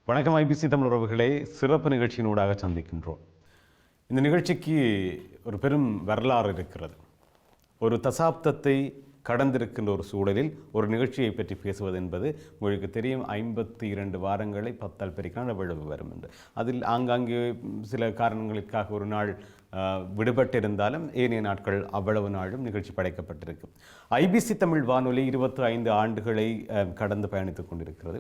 வணக்கம் ஐபிசி தமிழ் உறவுகளே, சிறப்பு நிகழ்ச்சியினூடாக சந்திக்கின்றோம். இந்த நிகழ்ச்சிக்கு ஒரு பெரும் வரலாறு இருக்கிறது. ஒரு தசாப்தத்தை கடந்திருக்கின்ற ஒரு சூழலில் ஒரு நிகழ்ச்சியை பற்றி பேசுவது என்பது உங்களுக்கு தெரியும். 52 வாரங்களை 10 பெருக்கினால் எவ்வளவு வரும் என்று. அதில் ஆங்காங்கே சில காரணங்களுக்காக ஒரு நாள் விடுபட்டிருந்தாலும் ஏனைய நாட்கள் அவ்வளவு நாளும் நிகழ்ச்சி படைக்கப்பட்டிருக்கும். ஐபிசி தமிழ் வானொலி 25 ஆண்டுகளை கடந்து பயணித்துக் கொண்டிருக்கிறது.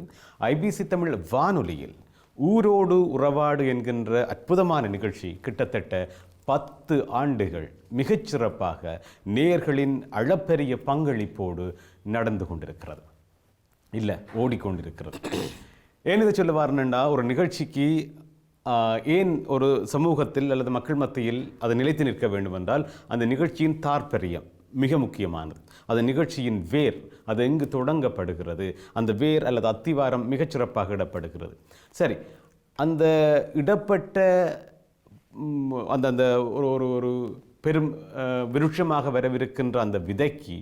ஐபிசி தமிழ் வானொலியில் ஊரோடு உறவாடு என்கின்ற அற்புதமான நிகழ்ச்சி கிட்டத்தட்ட 10 ஆண்டுகள் மிகச்சிறப்பாக நேயர்களின் அளப்பெரிய பங்களிப்போடு நடந்து கொண்டிருக்கிறது, இல்லை ஓடிக்கொண்டிருக்கிறது. ஏன் இதை சொல்ல வரணுன்னா, ஒரு நிகழ்ச்சிக்கு ஏன் ஒரு சமூகத்தில் அல்லது மக்கள் மத்தியில் அது நிலைத்து நிற்க வேண்டும் என்றால் அந்த நிகழ்ச்சியின் தாற்பயம் மிக முக்கியமானது. அந்த நிகழ்ச்சியின் வேர், அது எங்கு தொடங்கப்படுகிறது, அந்த வேர் அல்லது அத்திவாரம் மிகச்சிறப்பாக இடப்படுகிறது. சரி, அந்த இடப்பட்ட அந்த அந்த ஒரு ஒரு ஒரு பெரும் விருட்சமாக வரவிருக்கின்ற அந்த விதைக்கு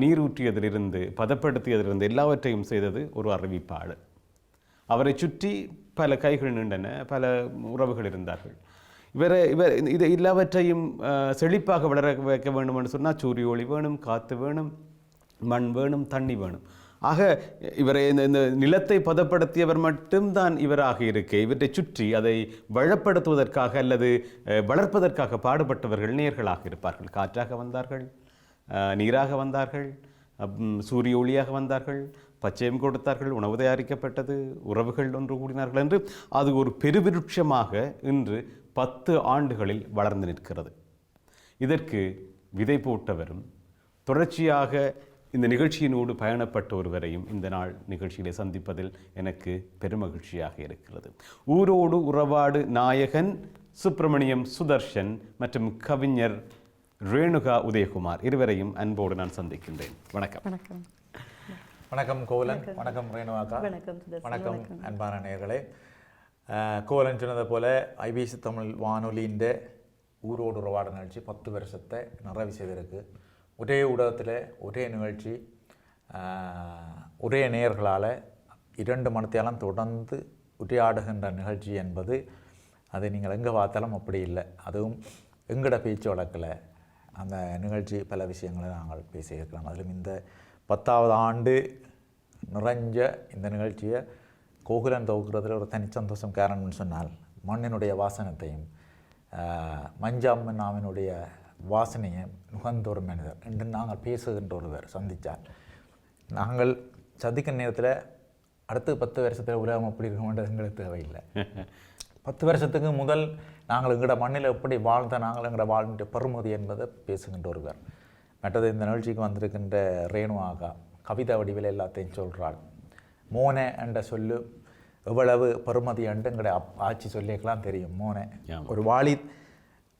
நீரூற்றியதிலிருந்து பதப்படுத்தியதிலிருந்து எல்லாவற்றையும் செய்தது ஒரு அறிவிப்பாளர். அவரை சுற்றி பல கைகள் நின்றன, பல உறவுகள் இருந்தார்கள். இவர் இது எல்லாவற்றையும் செழிப்பாக வளர வைக்க வேண்டும் என்று சொன்னால் சூரிய ஒளி வேணும், காற்று வேணும், மண் வேணும், தண்ணி வேணும். ஆக இவரை இந்த நிலத்தை பதப்படுத்தியவர் மட்டும்தான் இவராக இருக்க, இவற்றை சுற்றி அதை வளப்படுத்துவதற்காக அல்லது வளர்ப்பதற்காக பாடுபட்டவர்கள் நேர்களாக இருப்பார்கள். காற்றாக வந்தார்கள், நீராக வந்தார்கள், சூரிய ஒளியாக வந்தார்கள், பச்சையம் கொடுத்தார்கள், உணவு தயாரிக்கப்பட்டது, உறவுகள் ஒன்று கூடினார்கள் என்று அது ஒரு பெருவிருட்சமாக இன்று 10 ஆண்டுகளில் வளர்ந்து நிற்கிறது. இதற்கு விதை போட்டவரும் தொடர்ச்சியாக இந்த நிகழ்ச்சியினோடு பயணப்பட்ட ஒருவரையும் இந்த நாள் நிகழ்ச்சியிலே சந்திப்பதில் எனக்கு பெருமகிழ்ச்சியாக இருக்கிறது. ஊரோடு உறவாடு நாயகன் சுப்பிரமணியம் சுதர்ஷன் மற்றும் கவிஞர் ரேணுகா உதயகுமார் இருவரையும் அன்போடு நான் சந்திக்கின்றேன். வணக்கம். வணக்கம். வணக்கம் கோவலன். வணக்கம் ரேணுகாக்கா. வணக்கம் அன்பான நேயர்களே. கோவலன் சொன்னதை போல ஐபிசி தமிழ் வானொலியின் ஊரோடு உறவாடு நிகழ்ச்சி 10 வருஷத்தை நிறைவு செய்திருக்கு. ஒரே ஊடகத்தில் ஒரே நிகழ்ச்சி, ஒரே நேயர்களால் 2 மணித்தியாலம் தொடர்ந்து உரையாடுகின்ற நிகழ்ச்சி என்பது அது நீங்கள் எங்கே பார்த்தாலும் அப்படி இல்லை. அதுவும் எங்கட பேச்சு வழக்கில் அந்த நிகழ்ச்சி பல விஷயங்களை நாங்கள் பேசியிருக்கிறோம். அதிலும் இந்த 10வது ஆண்டு நிறைஞ்ச இந்த நிகழ்ச்சியை கோகுலன் தொகுக்கிறதுல ஒரு தனி சந்தோஷம். காரணம்னு சொன்னால் மண்ணினுடைய வாசனத்தையும் மஞ்சாம்மனாவினுடைய வாசனையை நுகர்ந்த ஒரு மனிதர் என்று நாங்கள் பேசுகின்ற ஒருவர் சந்தித்தார். நாங்கள் சந்திக்கிற நேரத்தில் அடுத்த 10 வருஷத்தில் உலகம் எப்படி இருக்குமென்றது எங்களுக்கு தேவையில்லை. 10 வருஷத்துக்கு முதல் நாங்கள் எங்களோட மண்ணில் எப்படி வாழ்ந்த நாங்கள் எங்களோட வாழ்ந்த பெருமதி என்பதை பேசுகின்ற ஒருவர். மற்றது இந்த நிகழ்ச்சிக்கு வந்திருக்கின்ற ரேணுகாக்கா கவிதை வடிவில் எல்லாத்தையும் சொல்கிறாள். மோனே என்ற சொல்லு எவ்வளவு பெருமதி என்று எங்களோட ஆட்சி சொல்லிக்கலாம் தெரியும். மோனே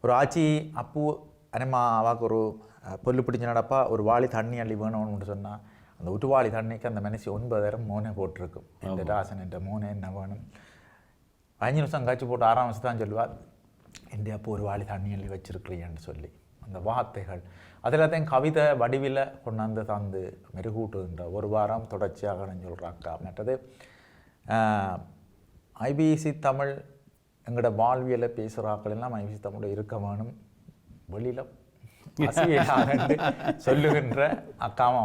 ஒரு ஆட்சி அப்பு அனிமா அவாக்கு ஒரு பொல்லு பிடிச்ச நடப்பா ஒரு வாளி தண்ணி அள்ளி வேணும்னு சொன்னால் அந்த உட்டுவாளி தண்ணிக்கு அந்த மனுஷி 9,000 மோனே போட்டிருக்கும். இந்த ராசன் என்ற மோனே என்ன வேணும் 5 நிமிஷம் காய்ச்சி போட்டு 6ஆம் நிமிஷம் தான் சொல்லுவாள், இந்தியா அப்போ ஒரு வாளி தண்ணி அள்ளி வச்சிருக்கிறீன்னு சொல்லி அந்த வார்த்தைகள் அதெல்லாத்தையும் கவிதை வடிவில் கொண்டாந்து தந்து மெருகூட்டுகின்ற ஒரு வாரம் தொடர்ச்சியாக சொல்கிறாக்கா. மற்றது ஐபிசி தமிழ் எங்களோட வாழ்வியலை பேசுகிறாக்கள் எல்லாம் ஐபிசி தமிழ் இருக்க வேணும், வெளியில் சொல்லுகின்ற அக்காம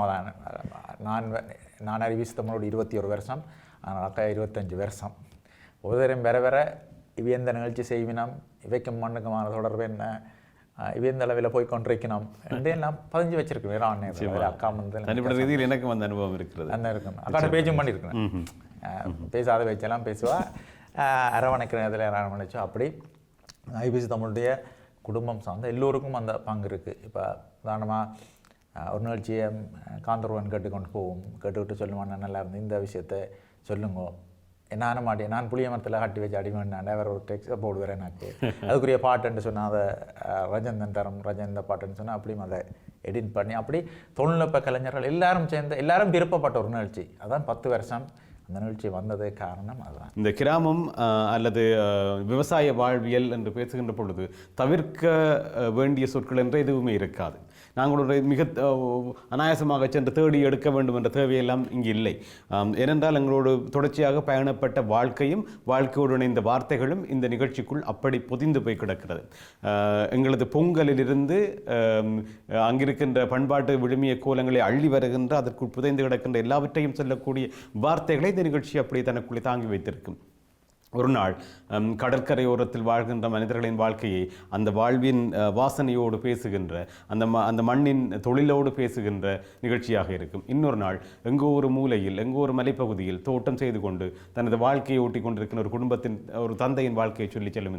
நான் ஐபிசி தமிழோட 21 வருஷம், ஆனால் அக்கா 25 வருஷம். ஒவ்வொருத்தரையும் வேற இவை எந்த நிகழ்ச்சி செய்வினம், இவைக்கும் மண்ணுக்குமான தொடர்பு என்ன, இவை எந்த அளவில் போய் கொண்டிருக்கணும் என்று எல்லாம் பதிஞ்சு வச்சிருக்கேன். அக்கா வந்து எனக்கு வந்து அனுபவம் இருக்கிறது. அந்த இருக்கணும். அக்காட்ட பேச்சும் பண்ணியிருக்கேன். பேசாத பேச்செல்லாம் பேசுவா, அரவணைக்கிற நேரத்தில் அரவணைச்சோம். அப்படி ஐபிசி தமிழுடைய குடும்பம் சார்ந்த எல்லோருக்கும் அந்த பங்கு இருக்குது. இப்போ உதாரணமாக ஒரு நிகழ்ச்சியை காந்தர்வன் கேட்டுக்கொண்டு போவோம், கேட்டுக்கிட்டு சொல்லுவான் நல்லா இருந்து இந்த விஷயத்தை சொல்லுங்க, நானும் மாட்டேன், நான் புளிய மரத்தில் கட்டி வச்சு அடிமேன் வேறு ஒரு டெக்ஸ்ட்டை போடுவேன் எனக்கு அதுக்குரிய பாட்டுன்னு சொன்னால் அதை ரஜந்தன் தரம் ரஜந்த பாட்டுன்னு சொன்னால் அப்படியும் அதை எடிட் பண்ணி அப்படி தொழில்நுட்ப கலைஞர்கள் எல்லாரும் சேர்ந்து எல்லாரும் விருப்பப்பட்ட ஒரு நிகழ்ச்சி. அதான் 10 வருஷம் அந்த நிகழ்ச்சி வந்ததே காரணம் அதுதான். இந்த கிராமம் அல்லது விவசாய வாழ்வியல் என்று பேசுகின்ற பொழுது தவிர்க்க வேண்டிய சொற்கள் என்று எதுவுமே இருக்காது. நாங்கள் ஒரு மிக அனாயாசமாக சென்று தேடி எடுக்க வேண்டும் என்ற தேவையெல்லாம் இங்கு இல்லை. ஏனென்றால் எங்களோடு தொடர்ச்சியாக பயணப்பட்ட வாழ்க்கையும் வாழ்க்கையோடு இணைந்த வார்த்தைகளும் இந்த நிகழ்ச்சிக்குள் அப்படி பொதிந்து போய் கிடக்கிறது. எங்களது பொங்கலிலிருந்து அங்கிருக்கின்ற பண்பாட்டு விழுமிய கோலங்களை அள்ளி வருகின்ற அதற்குள் புதைந்து கிடக்கின்ற எல்லாவற்றையும் சொல்லக்கூடிய வார்த்தைகளை இந்த நிகழ்ச்சி அப்படி தனக்குள்ளே தாங்கி வைத்திருக்கும். ஒரு நாள் கடற்கரையோரத்தில் வாழ்கின்ற மனிதர்களின் வாழ்க்கையை அந்த வாழ்வின் வாசனையோடு பேசுகின்ற அந்த மண்ணின் தொழிலோடு பேசுகின்ற நிகழ்ச்சியாக இருக்கும். இன்னொரு நாள் எங்கோ ஒரு மூலையில் எங்கோ ஒரு மலைப்பகுதியில் தோட்டம் செய்து கொண்டு தனது வாழ்க்கையை ஓட்டி கொண்டிருக்கிற ஒரு குடும்பத்தின் ஒரு தந்தையின் வாழ்க்கையை சொல்லி செல்லும்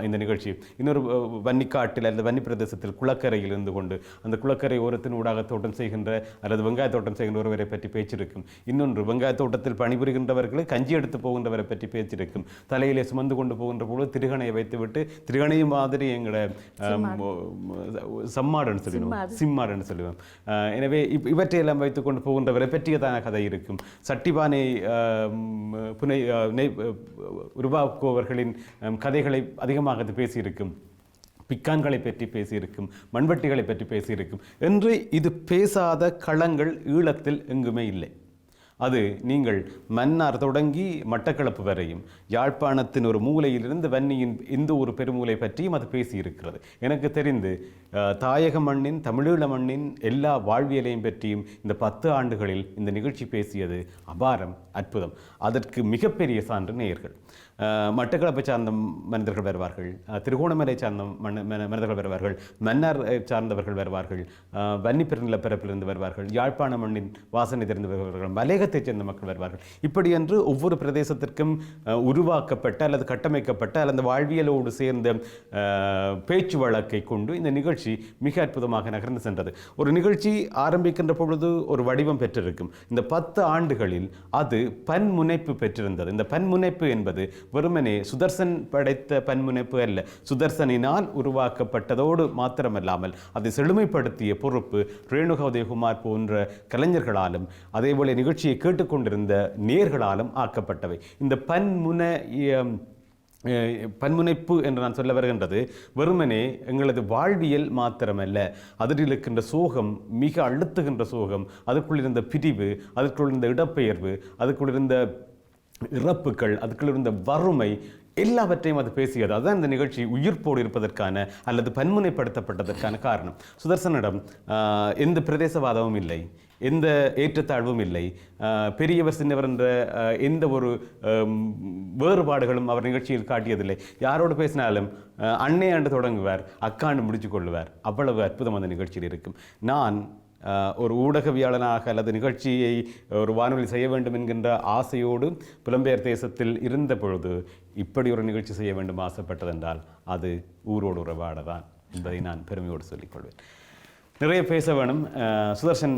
இந்த நிகழ்ச்சி. இன்னொரு வன்னிக்காட்டில் அல்லது வன்னி பிரதேசத்தில் குளக்கரையில் இருந்து கொண்டு அந்த குளக்கரை ஓரத்தின் ஊடாக தோட்டம் செய்கின்ற அல்லது வெங்காய தோட்டம் செய்கின்ற ஒருவரை பற்றி பேச்சிருக்கும். இன்னொன்று வெங்காய தோட்டத்தில் பணிபுரிகின்றவர்களை கஞ்சி எடுத்து போகின்றவரை பற்றி பேச்சிருக்கும். தலையிலே சுமந்து கொண்டு போகின்ற பொழுது திருகணையை வைத்துவிட்டு திருகணையும் மாதிரி எங்களோட சம்மாடுன்னு சொல்லுவோம், சிம்மாடுன்னு சொல்லுவோம். எனவே இவற்றையெல்லாம் வைத்துக் கொண்டு போகின்றவரை பற்றியதான கதை இருக்கும். சட்டிபானை புனை உருவாக்குவர்களின் கதைகளை அதிகமாக அது பேசியிருக்கும். பிக்கான்களை பற்றி பேசியிருக்கும், மண்வெட்டிகளை பற்றி பேசியிருக்கும் என்று இது பேசாத களங்கள் ஈழத்தில் எங்குமே இல்லை. அது நீங்கள் மன்னார் தொடங்கி மட்டக்களப்பு வரையும் யாழ்ப்பாணத்தின் ஒரு மூலையிலிருந்து வன்னியின் இந்த ஒரு பெருமூலை பற்றியும் அது பேசியிருக்கிறது. எனக்கு தெரிந்து தாயக மண்ணின் தமிழீழ மண்ணின் எல்லா வாழ்வியலையும் பற்றியும் இந்த 10 ஆண்டுகளில் இந்த நிகழ்ச்சி பேசியது அபாரம், அற்புதம். அதற்கு மிகப்பெரிய சான்று நேயர்கள். மட்டக்களப்பை சார்ந்த மனிதர்கள் வருவார்கள், திருகோணமலை சார்ந்த மனிதர்கள் வருவார்கள், மன்னார் சார்ந்தவர்கள் வருவார்கள், வன்னி பெருநிலப்பரப்பிலிருந்து வருவார்கள், யாழ்ப்பாண மண்ணின் வாசனை தெரிந்து வருவார்கள், மலையகத்தைச் சேர்ந்த மக்கள் வருவார்கள். இப்படி என்று ஒவ்வொரு பிரதேசத்திற்கும் உருவாக்கப்பட்ட அல்லது கட்டமைக்கப்பட்ட அல்லது வாழ்வியலோடு சேர்ந்த பேச்சு வழக்கை கொண்டு இந்த நிகழ்ச்சி மிக அற்புதமாக நகர்ந்து சென்றது. ஒரு நிகழ்ச்சி ஆரம்பிக்கின்ற பொழுது ஒரு வடிவம் பெற்றிருக்கும். இந்த 10 ஆண்டுகளில் அது பன்முனைப்பு பெற்றிருந்தது. இந்த பன்முனைப்பு என்பது வெறுமனே சுதர்சன் படைத்த பன்முனைப்பு அல்ல, சுதர்சனினால் உருவாக்கப்பட்டதோடு மாத்திரமல்லாமல் அதை செழுமைப்படுத்திய பொறுப்பு ரேணுகா உதயகுமார் போன்ற கலைஞர்களாலும் அதேபோல நிகழ்ச்சியை கேட்டுக்கொண்டிருந்த நேர்களாலும் ஆக்கப்பட்டவை. இந்த பன்முனைப்பு என்று நான் சொல்ல வருகின்றது வெறுமனே எங்களது வாழ்வியல் மாத்திரமல்ல, அதில் இருக்கின்ற சோகம், மிக அழுத்துகின்ற சோகம், அதுக்குள் இருந்த பிரிவு, அதுக்குள் இருந்த இடப்பெயர்வு, அதுக்குள் இருந்த இறப்புகள், அதுக்குள் இருந்த வறுமை, எல்லாவற்றையும் அது பேசியது. அதுதான் இந்த நிகழ்ச்சி உயிர்ப்போடு இருப்பதற்கான அல்லது பன்முனைப்படுத்தப்பட்டதற்கான காரணம். சுதர்சனிடம் எந்த பிரதேசவாதமும் இல்லை, எந்த ஏற்றத்தாழ்வும் இல்லை, பெரியவர் சின்னவர் என்ற எந்த ஒரு வேறுபாடுகளும் அவர் நிகழ்ச்சியில் காட்டியதில்லை. யாரோடு பேசினாலும் அன்னை ஆண்டு தொடங்குவார், அக்காண்டு முடிச்சு கொள்ளுவார். அவ்வளவு அற்புதம் அந்த நிகழ்ச்சியில் இருக்கும். நான் ஒரு ஊடகவியாளனாக அல்லது நிகழ்ச்சியை ஒரு வானொலி செய்ய வேண்டும் என்கின்ற ஆசையோடு புலம்பெயர் தேசத்தில் இருந்த பொழுது இப்படி ஒரு நிகழ்ச்சி செய்ய வேண்டும் ஆசைப்பட்டதென்றால் அது ஊரோடு உறவாட தான் என்பதை நான் பெருமையோடு சொல்லிக்கொள்வேன். நிறைய பேச வேணும். சுதர்சன்,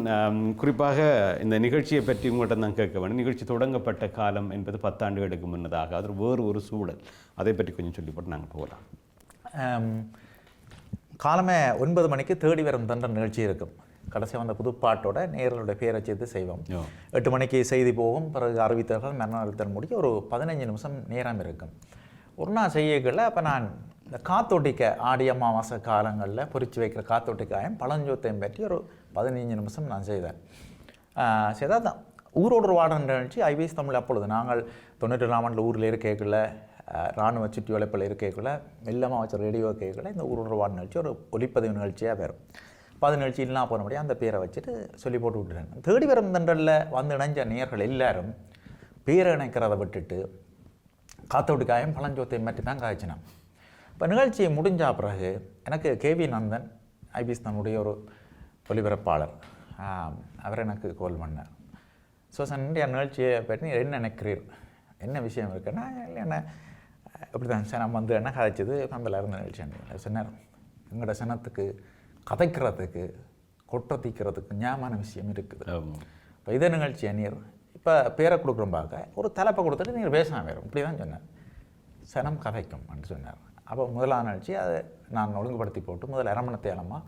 குறிப்பாக இந்த நிகழ்ச்சியை பற்றி உங்கள்கிட்ட நான் கேட்க வேணும். நிகழ்ச்சி தொடங்கப்பட்ட காலம் என்பது 10 ஆண்டுகளுக்கு முன்னதாக, அது வேறு ஒரு சூழல். அதை பற்றி கொஞ்சம் சொல்லிப்போட்டு நாங்கள் போகலாம். காலமே 9 மணிக்கு தேடி வரும் தன்ற நிகழ்ச்சி இருக்கும். கடைசி வந்த புதுப்பாட்டோட நேர்களுடைய பேரை சேர்த்து செய்வோம். 8 மணிக்கு செய்தி போகும், பிறகு அறிவித்தல்கள், மரண அறிவித்தல் முடிக்க ஒரு 15 நிமிஷம் நேரம் இருக்கும். ஒரு நாள் செய்யல. அப்போ நான் இந்த காத்தோட்டிக்க ஆடி அமாவாசை காலங்களில் பொறிச்சு வைக்கிற காத்தோட்டிக்காயம் பழஞ்சோத்தையும் பற்றி ஒரு 15 நிமிஷம் நான் செய்தேன். செய்தால் தான் ஊரோடு ஒரு வாட நிகழ்ச்சி ஐபிஎஸ் தமிழ். அப்பொழுது நாங்கள் 94ஆம் ஆண்டில் ஊரில் இருக்கக்குள்ள, இராணுவ சுற்றி வளைப்பில் இருக்கக்குள்ள, மெல்லமாக வச்ச ரேடியோ கேட்கல இந்த ஊரோடு வாட நிகழ்ச்சி ஒரு ஒலிப்பதிவு நிகழ்ச்சியாக வரும். 10 நிகழ்ச்சி இல்லைனா போனபடியே அந்த பேரை வச்சுட்டு சொல்லி போட்டு விட்டுறேன். தேடி வரும் தண்டலில் வந்து இணைஞ்ச நேயர்கள் எல்லாரும் பேரை இணைக்கிறத விட்டுட்டு காத்தோட்டிக்காயம் பழஞ்சோத்தையும் மாற்றி தான் காய்ச்சினேன். இப்போ நிகழ்ச்சி முடிஞ்ச பிறகு எனக்கு கேவி நந்தன், ஐபிஎஸ் தன்னுடைய ஒரு ஒலிபரப்பாளர், அவர் எனக்கு கால் பண்ணார். சன்னுடைய நிகழ்ச்சியை பற்றி என்ன நினைக்கிறீர், என்ன விஷயம் இருக்குன்னா, என்ன இப்படி தான் சனம் வந்து என்ன கதைச்சது நம்மள இருந்த நிகழ்ச்சி சொன்னார். எங்களோட சனத்துக்கு கதைக்கிறதுக்கு கொட்டை தீக்கிறதுக்கு ஞாபகமான விஷயம் இருக்குது. இப்போ இதே நிகழ்ச்சி நீர் இப்போ பேரை கொடுக்குறோம் பார்க்க ஒரு தலைப்பை கொடுத்துட்டு நீங்கள் பேசாமல் வேறு இப்படி தான் சொன்னார். சனம் கதைக்கும் அப்படின்னு சொன்னார். அப்போ முதலான நிகழ்ச்சி அதை நான் ஒழுங்குபடுத்தி போட்டு முதல் அரமணத்தை இளமாக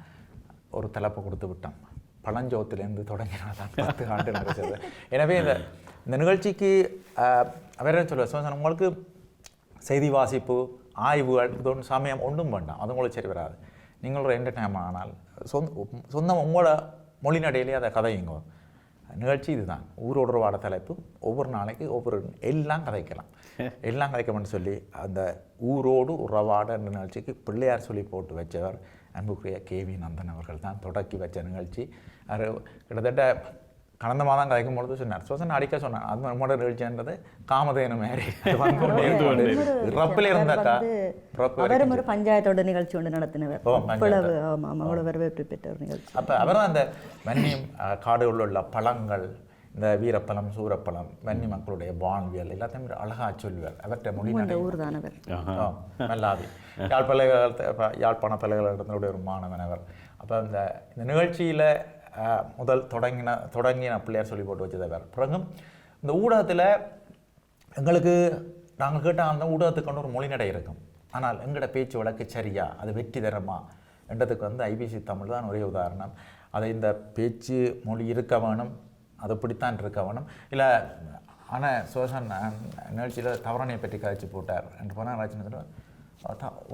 ஒரு தலைப்பை கொடுத்து விட்டோம். பழஞ்சோத்திலேருந்து தொடங்கினால்தான் 10 ஆண்டு நடக்கிறது. எனவே இந்த நிகழ்ச்சிக்கு வேற சொல்லுவேன், உங்களுக்கு செய்தி வாசிப்பு ஆய்வுகள் இது சமயம் ஒன்றும் வேண்டாம், அது உங்களுக்கு சரி வராது. நீங்கள் ஒரு என்டர்டைன்மெண்ட் ஆனால் சொந்தம் உங்களோட மொழிநடையிலேயே அதை கதையுங்க. நிகழ்ச்சி இதுதான், ஊரோட வாட தலைப்பு. ஒவ்வொரு நாளைக்கு ஒவ்வொரு எல்லாம் கதைக்கலாம், எல்லாம் கதைக்கணும்னு சொல்லி அந்த ஊரோடு உறவாட என்ற நிகழ்ச்சிக்கு பிள்ளையார் சொல்லி போட்டு வச்சவர் அன்புக்குரிய KV நந்தன் அவர்கள் தான் தொடக்கி வச்ச நிகழ்ச்சி. அது கிட்டத்தட்ட கடந்த மாதம் கதைக்கும் பொழுது சொன்னார், சோசன் அடிக்க சொன்னார், அது நம்மளோட நிகழ்ச்சின்றது காமதேனு மாதிரி ரப்பில் இருந்தாக்கா அவரும் ஒரு பஞ்சாயத்தோட நிகழ்ச்சி ஒன்று நடத்தினவர். அவ்வளவு வரவேற்பு பெற்ற ஒரு நிகழ்ச்சி. அப்போ அவர் அந்த வன்னியம் காடுகளில் உள்ள பழங்கள், இந்த வீரப்பழம், சூரப்பழம், வன்னி மக்களுடைய வாழ்வியல் எல்லாத்தையும் அழகா சொல்வார். அவர்கிட்ட மொழி ஊர் தானவர் நல்லாவி யாழ்ப்பாண பல்கலைக்கழகத்தினுடைய ஒரு மாணவன் அவர். அப்போ இந்த நிகழ்ச்சியில் முதல் தொடங்கின பிள்ளையார் சொல்லி போட்டு வச்சதவர். பிறகு இந்த ஊடகத்தில் எங்களுக்கு நாங்கள் கேட்டால் அந்த ஊடகத்துக்கு ஒரு மொழிநடை இருக்கும், ஆனால் எங்களோட பேச்சு வழக்கு சரியா, அது வெற்றி தரமா என்றதுக்கு IBC தமிழ் தான் ஒரே உதாரணம். அதை இந்த பேச்சு மொழி இருக்க வேணும், அது இப்படித்தான் இருக்க வேணும். இல்லை ஆனால் சோசன் நிகழ்ச்சியில் தவறானியை பற்றி கழிச்சு போட்டார் என்று போனால் ராஜ்னு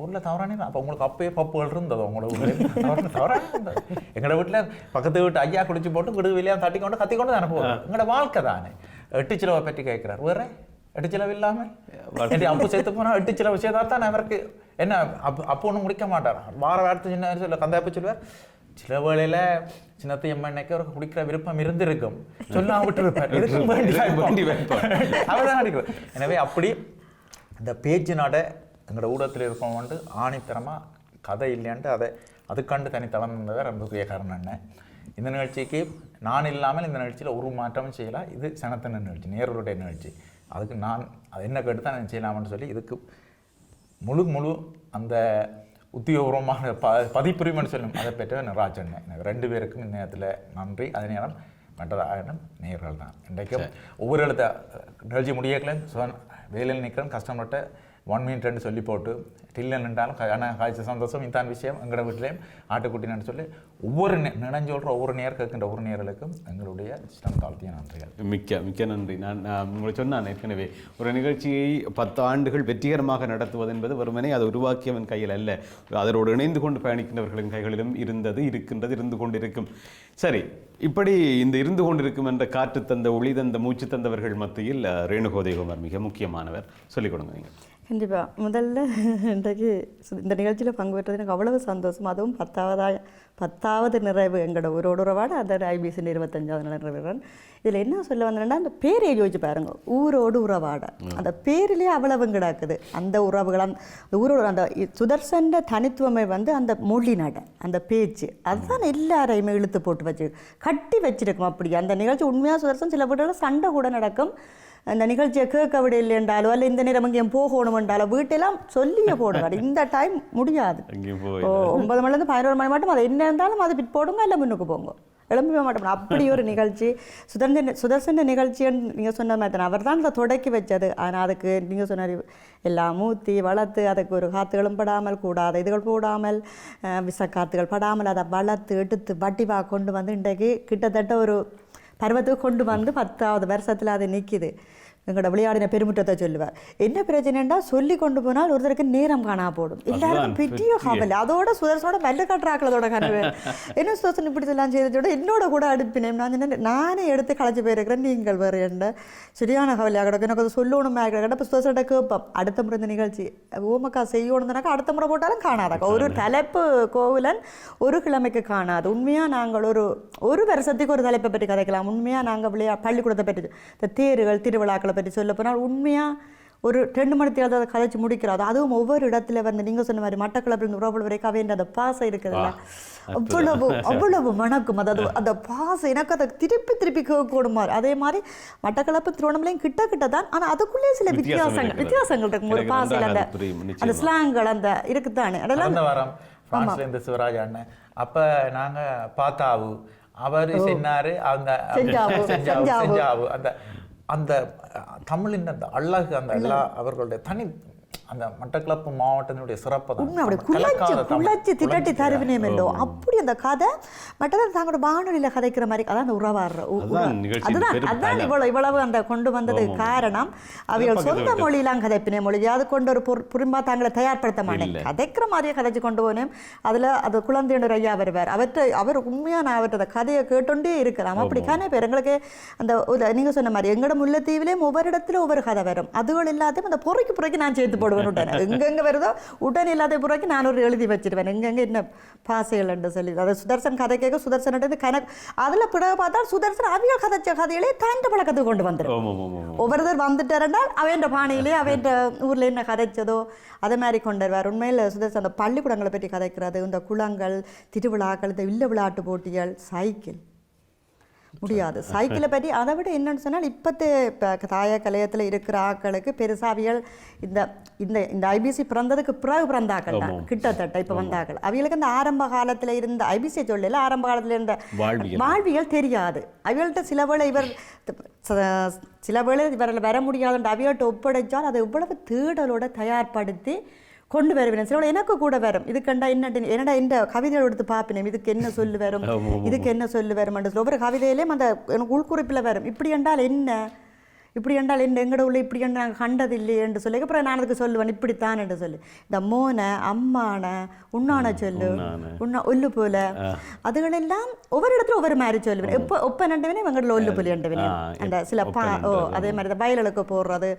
ஊரில் தவறானே. அப்போ உங்களுக்கு அப்பயே பப்புகள் இருந்தது உங்களோட ஊரில் தவறானே இருந்தது. எங்களோட வீட்டில் பக்கத்து வீட்டு ஐயா குடிச்சு போட்டு விடு வெளியாக தட்டிக்கொண்டு கத்திக்கொண்டு தானே போவோம். எங்களோட வாழ்க்கை தானே. 8 சிலவை பற்றி கேட்குறார், வேற 8 சிலவு இல்லாமல் அப்பு சேர்த்து போனால் 8 சிலவு விஷயத்தான் அவருக்கு என்ன அப்போ ஒன்றும் முடிக்க மாட்டார். வார வாரத்து சின்ன சொல்ல கந்தாப்ப சொல்லுவார், சில வேளையில் சின்னத்து எம்என்னைக்கு அவருக்கு குடிக்கிற விருப்பம் இருந்திருக்கும், சொல்லாம விட்டு இருப்பார், அவர் தான் அடிக்கிறார். எனவே அப்படி இந்த பேச்சு நாட எங்களோட ஊடகத்தில் இருக்கவங்க வந்து ஆணித்தரமாக கதை இல்லையான்ட்டு அதை அதுக்காண்டு தனித்தளம் இருந்தவர் ரொம்பக்குரிய காரணம் என்ன. இந்த நிகழ்ச்சிக்கு நான் இல்லாமல் இந்த நிகழ்ச்சியில் ஒரு மாற்றமும் செய்யலாம். இது சனத்தின நிகழ்ச்சி, நேருடைய நிகழ்ச்சி. அதுக்கு நான் அதை என்ன கேட்டு தான் செய்யலாம்னு சொல்லி இதுக்கு முழு அந்த உத்தியோகபூர்வமான பதிப்புரிமைன்னு சொல்லும் அதை பெற்ற ராஜன். எனக்கு 2 பேருக்கும் இந்த நேரத்தில் நன்றி. அதே நேரம் மற்ற நேர்கள் தான் இன்றைக்கும் ஒவ்வொரு இடத்த நிகழ்ச்சி முடியக்கலையும் வேலையில் நிற்கிறேன், கஸ்டமர்கிட்ட 1 மினிட் சொல்லி போட்டு டில்லன் நின்றாலும் ஆனால் காய்ச்சல் சந்தோஷம் இந்தான் விஷயம் எங்களோட வீட்டிலையும் ஆட்டுக்குட்டின்னு சொல்லி ஒவ்வொரு நினைஞ்சொல்ற ஒவ்வொரு நேர் கேட்கின்ற ஒவ்வொரு நேர்களுக்கும் எங்களுடைய சிரம் தாழ்த்திய நன்றிகள். மிக்க நன்றி. நான் உங்களை சொன்னான் ஏற்கனவே, ஒரு நிகழ்ச்சியை 10 ஆண்டுகள் வெற்றிகரமாக நடத்துவது என்பது வெறுமனே அதை உருவாக்கியவன் கையில் அல்ல, அதோடு இணைந்து கொண்டு பயணிக்கின்றவர்களின் கைகளிலும் இருக்கின்றது, இருந்து கொண்டிருக்கும். சரி, இப்படி இந்த இருந்து கொண்டிருக்கும் என்ற காற்று தந்த ஒளி தந்த மூச்சு தந்தவர்கள் மத்தியில் ரேணுகோதயகுமார் மிக முக்கியமானவர். சொல்லிக் கொடுங்க நீங்கள். கண்டிப்பாக. முதல்ல இன்றைக்கு இந்த நிகழ்ச்சியில் பங்கு பெற்றது எனக்கு அவ்வளவு சந்தோஷம். அதுவும் 10வது நிறைவு எங்களோட ஊரோட உறவாட அதோட IBC 25வது நிறைவுடன். இதில் என்ன சொல்ல வந்தேன்னா, அந்த பேரை யோசிச்சு பாருங்க, ஊரோடு உறவாட, அந்த பேரிலேயே அவ்வளவு கிடக்குது. அந்த உறவுகள் அந்த ஊரோட அந்த சுதர்சன தனித்துவமை வந்து அந்த மொழி நட, அந்த பேச்சு, அதுதான் எல்லாரையுமே இழுத்து போட்டு வச்சு கட்டி வச்சிருக்கும். அப்படி அந்த நிகழ்ச்சி உண்மையாக சுதர்சன் சில வீட்டில் சண்டை கூட நடக்கும். அந்த நிகழ்ச்சியை கேட்க விட இல்லைன்றாலோ அல்ல இந்த நேரம் எங்கேயும் போகணுமென்றாலோ வீட்டெல்லாம் சொல்லியே போடுவார். இந்த டைம் முடியாது, 9 மணிலேருந்து 11 மணி மட்டும் அது என்ன இருந்தாலும் அது பிட் போடுங்க, இல்லை முன்னுக்கு போங்க, எழும்பவே மாட்டோம். அப்படி ஒரு நிகழ்ச்சி சுதர்சன நிகழ்ச்சின்னு நீங்கள் சொன்ன மாதிரி தான் அவர் தான் அதை தொடக்கி வச்சது. ஆனால் அதுக்கு நீங்கள் சொன்னார் எல்லாம் ஊற்றி வளர்த்து அதுக்கு ஒரு காற்றுகளும் படாமல் கூடாது இதுகள் போடாமல் விஷக்காற்றுகள் படாமல் அதை வளர்த்து எடுத்து வட்டிவாக கொண்டு வந்து இன்றைக்கு கிட்டத்தட்ட ஒரு பருவத்துக்கு கொண்டு வந்து 10வது வருஷத்தில் அது நிற்கிது. எங்களோட விளையாடின பெருமுற்றத்தை சொல்லுவார். என்ன பிரச்சனைன்னா சொல்லி கொண்டு போனால் ஒருத்தருக்கு நேரம் காணா போடும், எல்லாருக்கும் பெரிய காவல். அதோட சுதர்சனோட மெல்ல கட்டுறாக்களோட கனவு என்ன சுதர்சன் இப்படி எல்லாம் செய்தோட என்னோட கூட அடுப்பினேன். நான் நானே எடுத்து களைச்சி போயிருக்கிறேன், நீங்கள் வேறு என்ன சரியான கவலையாக கிடக்கும், எனக்கு அது சொல்லணுமே கிடக்கா. இப்போ சுதர்சன்கிட்ட கேட்போம், அடுத்த முறை இந்த நிகழ்ச்சி ஓமக்கா செய்யணும்னாக்கா அடுத்த முறை போட்டாலும் காணாதாக்கா. ஒரு தலைப்பு கோவிலன் ஒரு கிழமைக்கு காணாது. உண்மையாக நாங்கள் ஒரு வருஷத்துக்கு ஒரு தலைப்பை பற்றி கதைக்கலாம். உண்மையாக நாங்கள் பள்ளிக்கூடத்தை பற்றி இந்த தேர்கள் திருவிழாக்களை பற்றி சொல்ல போனால் உண்மையாக ஒரு 2 மணி தேர்தல் அதை கதைச்சு முடிக்கிறாது. அதுவும் ஒவ்வொரு இடத்துல வந்து நீங்கள் சொன்ன மாதிரி மட்டக்களப்பில் உறவுகள் வரைக்கும் அவைன்ற அந்த பாசம் இருக்குதுல்ல, அவ்வளவு மணக்கும். அதாவது அந்த பாசம் எனக்கு அதை திருப்பி கேட்கணுமா. அதே மாதிரி மட்டக்களப்பு திருவண்ணாமலையும் கிட்ட தான், ஆனால் அதுக்குள்ளே சில வித்தியாசங்கள் இருக்கும். ஒரு பாசையில் அந்த ஸ்லாங்கள் அந்த இருக்குதானே. அதெல்லாம் பிரான்ஸ்லேருந்து சிவராஜ் அண்ணன் அப்போ நாங்கள் பார்த்தாவு அவர் சொன்னார், அந்த செஞ்சாவு அந்த அந்த தமிழின் அந்த அழகு, அந்த எல்லா அவர்களுடைய தனி அந்த மட்டக்களப்பு மாவட்டத்தினுடைய சிறப்பு தான். உண்மை அப்படி குழச்சி திரட்டி தருவினேம் இல்லோ அப்படி அந்த கதை மட்டும் தாங்களோட வானொலியில் கதைக்கிற மாதிரி அதான் அந்த உறவாடுற அதுதான் இவ்வளவு அந்த கொண்டு வந்தது காரணம். அவைகள் சொந்த மொழியெல்லாம் கதைப்பினே மொழி அது கொண்டு ஒரு புரிம்பா தாங்களை தயார்படுத்த மாட்டேன் கதைக்கிற மாதிரியே கதைச்சு கொண்டு போனேன். அதில் அது குழந்தையனர் ஐயா வருவார் அவர் உண்மையாக நான் அவர்கிட்ட கதையை கேட்டோண்டே இருக்கலாம். அப்படிக்கான இப்போ எங்களுக்கு அந்த நீங்கள் சொன்ன மாதிரி எங்களோட முல்லைத்தீவிலே ஒவ்வொரு இடத்துல ஒவ்வொரு கதை வரும். அதுகள் எல்லாத்தையும் அந்த புறைக்கு நான் சேர்த்து போடுவேன். உடனே எங்கெங்கே வருதோ உடனே இல்லாத புறைக்கு நான் ஒரு எழுதி வச்சிருவேன் எங்கெங்கே என்ன பாசைகள் என்று சொல்லி. அதை சுதர்சன் கதை கேட்க சுதர்சன் கணக்கு அதில் பிறகு பார்த்தா சுதர்சன் அவியல் கதைச்ச கதையிலே தாண்ட பழக்கத்துக்கு கொண்டு வந்துடும். ஒவ்வொருத்தர் வந்துட்டாருன்னா அவன் பாணியிலே அவன் ஊரில் என்ன கதைச்சதோ அதே மாதிரி கொண்டு வருவார். உண்மையில் சுதர்சன் அந்த பள்ளிக்கூடங்களை பற்றி கதைக்கிறது, இந்த குளங்கள், திருவிழாக்கள், இந்த வில்ல விளையாட்டு போட்டிகள், சைக்கிள் முடியாது சைக்கிளை பற்றி. அதை விட என்னன்னு சொன்னால் இப்போத்து இப்போ தாய கலையத்தில் இருக்கிற ஆக்களுக்கு பெருசாவியல் இந்த இந்த இந்த ஐபிசி பிறந்ததுக்கு பிறகு பிறந்தாக்கள் தான் கிட்டத்தட்ட இப்போ வந்தாக்கள். அவிகளுக்கு அந்த ஆரம்ப காலத்தில் இருந்த ஐபிசி சொல்லல ஆரம்ப காலத்தில் இருந்த வாழ்வியல் தெரியாது. அவிகள்கிட்ட சில வேளை இவரில் வர முடியாதுன்ற அவிகள்கிட்ட ஒப்படைச்சால் அதை இவ்வளவு தேடலோட தயார்படுத்தி கொண்டு வருவேன். சில எனக்கு கூட வரும் இது கண்டா என்னடா இந்த கவிதையை எடுத்து பார்ப்பினேன் இதுக்கு என்ன சொல்லு வரும் இதுக்கு என்ன சொல்லு வரும் ஒவ்வொரு கவிதையிலையும் அந்த எனக்கு உள்குறிப்பில் வரும் இப்படி என்றால் என்ன இப்படி என்றால் என்ன எங்கட உள்ள இப்படி என்று நாங்கள் கண்டது இல்லையே என்று சொல்லி அப்புறம் நான் அதுக்கு சொல்லுவேன் இப்படித்தான் என்று சொல்லி இந்த மோனை அம்மான உண்ணான சொல்லு ஒல்லு போல அதுகளெல்லாம் ஒவ்வொரு இடத்துல ஒவ்வொரு மாதிரி சொல்லுவேன். எப்போ ஒப்ப நண்டுவேனே எங்கட ஒல்லு போலி நண்டுவேனே அந்த சில அதே மாதிரி இந்த வயலுக்கு போடுறது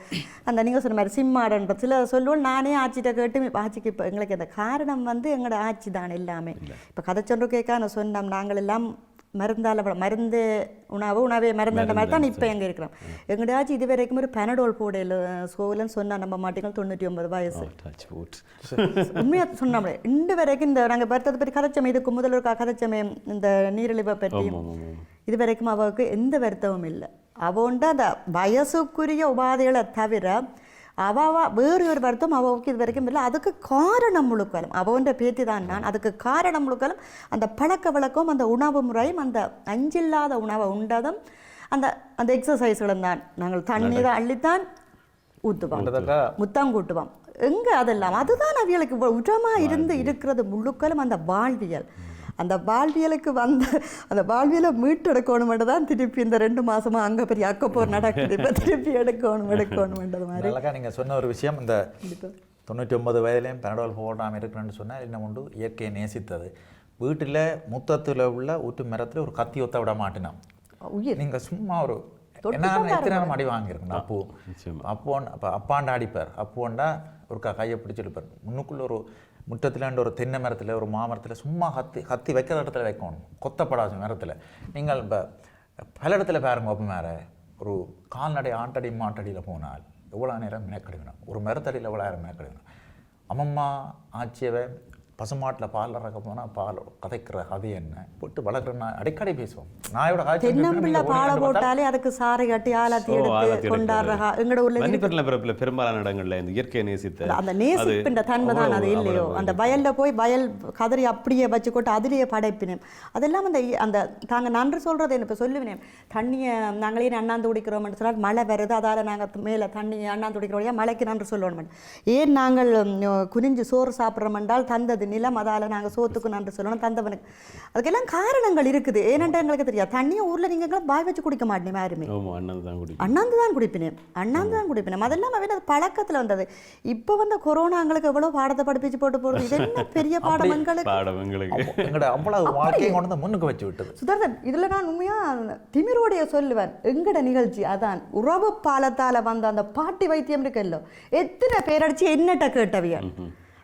அந்த நீங்கள் சொன்ன மாதிரி சிம்மாடன்ற சில சொல்லுவோம். நானே ஆட்சிட்ட கேட்டு ஆட்சிக்கு இப்போ எங்களுக்கு அந்த காரணம் எங்களோட ஆட்சி தான் எல்லாமே. இப்போ கதை சொன்று கேட்க நான் சொன்னோம் நாங்கள் எல்லாம் மருந்து உணவே மருந்துன்ற மாதிரி தான் இப்போ எங்கே இருக்கிறோம். எங்கடையாச்சும் இது வரைக்கும் ஒரு பெனடோல் போடையில் சோலன்னு சொன்னால் நம்ப மாட்டீங்க 99 வயசு உண்மையாக சொன்னோம்லே இன்று வரைக்கும் இந்த நாங்கள் பருத்தத்தை பற்றி கதைச்சோம். இதுக்கு முதல் ஒரு கதைச்சோமே இந்த நீரிழிவை பற்றி இது வரைக்கும் அவளுக்கு எந்த வருத்தமும் இல்லை. அவன்ட அந்த வயசுக்குரிய உபாதைகளை தவிர வேறு ஒரு வருத்தம் அவளுக்கு இது வரைக்கும் இல்லை. அதுக்கு காரணம் முழுக்காலும் அவன்ற பேத்தி தான் நான். அதுக்கு காரணம் முழுக்காலும் அந்த பழக்க வழக்கம் அந்த உணவு முறையும் அந்த அஞ்சில்லாத உணவை உண்டதும் அந்த அந்த எக்ஸசைஸ்களும் தான். நாங்கள் தண்ணீரை அள்ளித்தான் ஊற்றுவோம் முத்தம் கூட்டுவோம் எங்கே அதெல்லாம் அதுதான் அவியலுக்கு உரமாக இருந்து இருக்கிறது முழுக்காலும் அந்த வாழ்வியல். அந்த வாழ்வியலுக்கு அந்த வாழ்வியலை மீட்டெடுக்கணுமென்று தான் திருப்பி இந்த 2 மாதமா அங்கே பெரிய அக்கப்போர் நடக்குது. இப்போ திருப்பி எடுக்கணுமென்றது மாதிரி நீங்கள் சொன்ன ஒரு விஷயம் இந்த 99 வயதிலையும் பெனடோல் போடாமல் இருக்கிறேன்னு சொன்னால் என்ன உண்டு இயற்கையை நேசித்தது. வீட்டில் முத்தத்தில் உள்ள ஊட்டு மரத்தில் ஒரு கத்தி ஒத்த விட மாட்டினோம். நீங்கள் சும்மா ஒரு எத்தனை அடி வாங்கியிருக்கணும் அப்பாண்டா அடிப்பார். அப்போண்டா ஒரு கையை பிடிச்சிருப்பார். முன்னுக்குள்ள ஒரு முற்றத்தில் ஒரு தென்னை மரத்தில் ஒரு மாமரத்தில் சும்மா கத்தி வைக்கிற இடத்துல வைக்கணும் கொத்தப்படாது மரத்தில். நீங்கள் இப்போ பல இடத்துல பாருங்க ஒப்ப மேலே ஒரு கால்நடை ஆட்டடி மாட்டடியில் போனால் எவ்வளோ நேரம் மேற்கெடுக்கணும், ஒரு மரத்தடியில் எவ்வளோ நேரம் மேற்கெடுக்கணும். அம்மம்மா ஆட்சியவை பசுமாட்டில் பால் இறக்க போனால் பால் கதைக்கிற கதை என்ன போட்டு வளர்க்குற அடிக்கடி பேசுவோம். நாயோட தென்னம்பிள்ளை பாலை போட்டாலே அதுக்கு சாரை கட்டி ஆளாத்தி எடுத்து கொண்டாடுற எங்களோட ஊர்ல பெரும்பாலான இடங்கள்ல இந்த இயற்கையை நேசித்த அந்த நேசிப்பின்ற தன்மை தான் அது இல்லையோ. அந்த வயல்ல போய் வயல் கதறி அப்படியே வச்சு கொட்டு அதிலேயே படைப்பினேன். அதெல்லாம் அந்த அந்த நாங்கள் நன்று சொல்றது என்ன இப்போ சொல்லுவேன். தண்ணியை நாங்களே அண்ணாந்து குடிக்கிறோம்னு சொன்னால் மழை வருது அதால் நாங்கள் மேலே தண்ணியை அண்ணாந்து குடிக்கிறோம் மழைக்கு நன்று சொல்லணும். ஏன் நாங்கள் குனிஞ்சு சோறு சாப்பிட்றோம் என்றால் தந்தது நிலம் அதால் நாங்கள் சோத்துக்கு நன்று சொல்லணும் தந்தவனுக்கு. அதுக்கெல்லாம் காரணங்கள் இருக்குது. ஏனென்றா எங்களுக்கு தெரியாது. தண்ணியை ஊரில் நீங்கள் பாய் வச்சு குடிக்க மாட்டேன் யாருமே அண்ணாந்து தான் குடிப்பினேன். அதெல்லாம் அது பழக்கத்தில் வந்தது. இப்போ வந்த கொரோனா எங்களுக்கு எவ்வளோ பாடத்தை படிப்பிச்சு போட்டு போகிறது இது என்ன பெரிய பாடம் முன்னுக்கு வச்சு விட்டது. சுதர்சன் இதில் நான் உண்மையாக திமிரோடைய சொல்லுவேன். எங்கட நிகழ்ச்சி அதான் உறவு பாலத்தால் வந்த அந்த பாட்டி வைத்தியம் இருக்குல்ல எத்தனை பேரடிச்சு என்னட்ட கேட்டவிய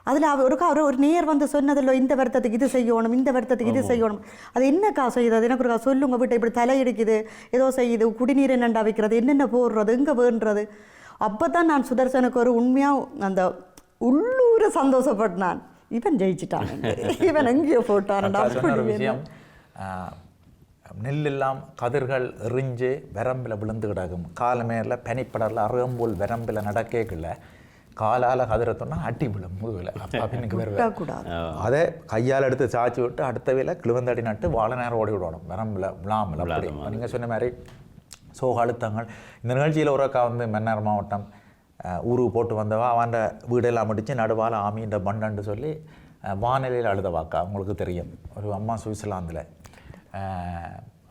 அதில் ஒரு நேர் வந்து சொன்னதில்லை இந்த வருத்தத்துக்கு இது செய்யணும் இந்த வருத்தத்துக்கு இது செய்யணும். அது என்னக்கா செய்யுது எனக்கு ஒரு சொல்லுங்க வீட்டை இப்படி தலையடிக்குது ஏதோ செய்யுது குடிநீர் என்னண்டா வைக்கிறது என்னென்ன போடுறது எங்கே வேண்டுறது. அப்போ தான் நான் சுதர்சனுக்கு ஒரு உண்மையாக அந்த உள்ளூர சந்தோஷப்பட்டான். இவன் ஜெயிச்சிட்டான் இவன் எங்கேயோ போட்டான். விஷயம் நெல்லெல்லாம் கதிர்கள் எறிஞ்சு வரம்பில் விழுந்து கிடக்கும். காலமேரில் பனிப்படரில் அருகம்போல் வரம்பில் நடக்கல காலால் கதிரத்தோன்னா அட்டி விழும் முதுகில் அப்படின்னு வருவேன். அதை கையால் எடுத்து சாய்ச்சி விட்டு அடுத்த வேலை கிழுவந்தடி நட்டு வாழை நேரம் ஓடி விடணும் வரம்பில் விழாமல். அப்படி நீங்கள் சொன்ன மாதிரி சோக அழுத்தங்கள். இந்த நிகழ்ச்சியில் ஒரு அக்கா வந்து மன்னார் மாவட்டம் ஊருக்கு போட்டு வந்தவா அவன் வீடெல்லாம் முடித்து நடுவால் ஆமின்ற மண்ணன்னு சொல்லி வானிலையில் அழுத வாக்கா அவங்களுக்கு தெரியும். ஒரு அம்மா சுவிட்சர்லாந்தில்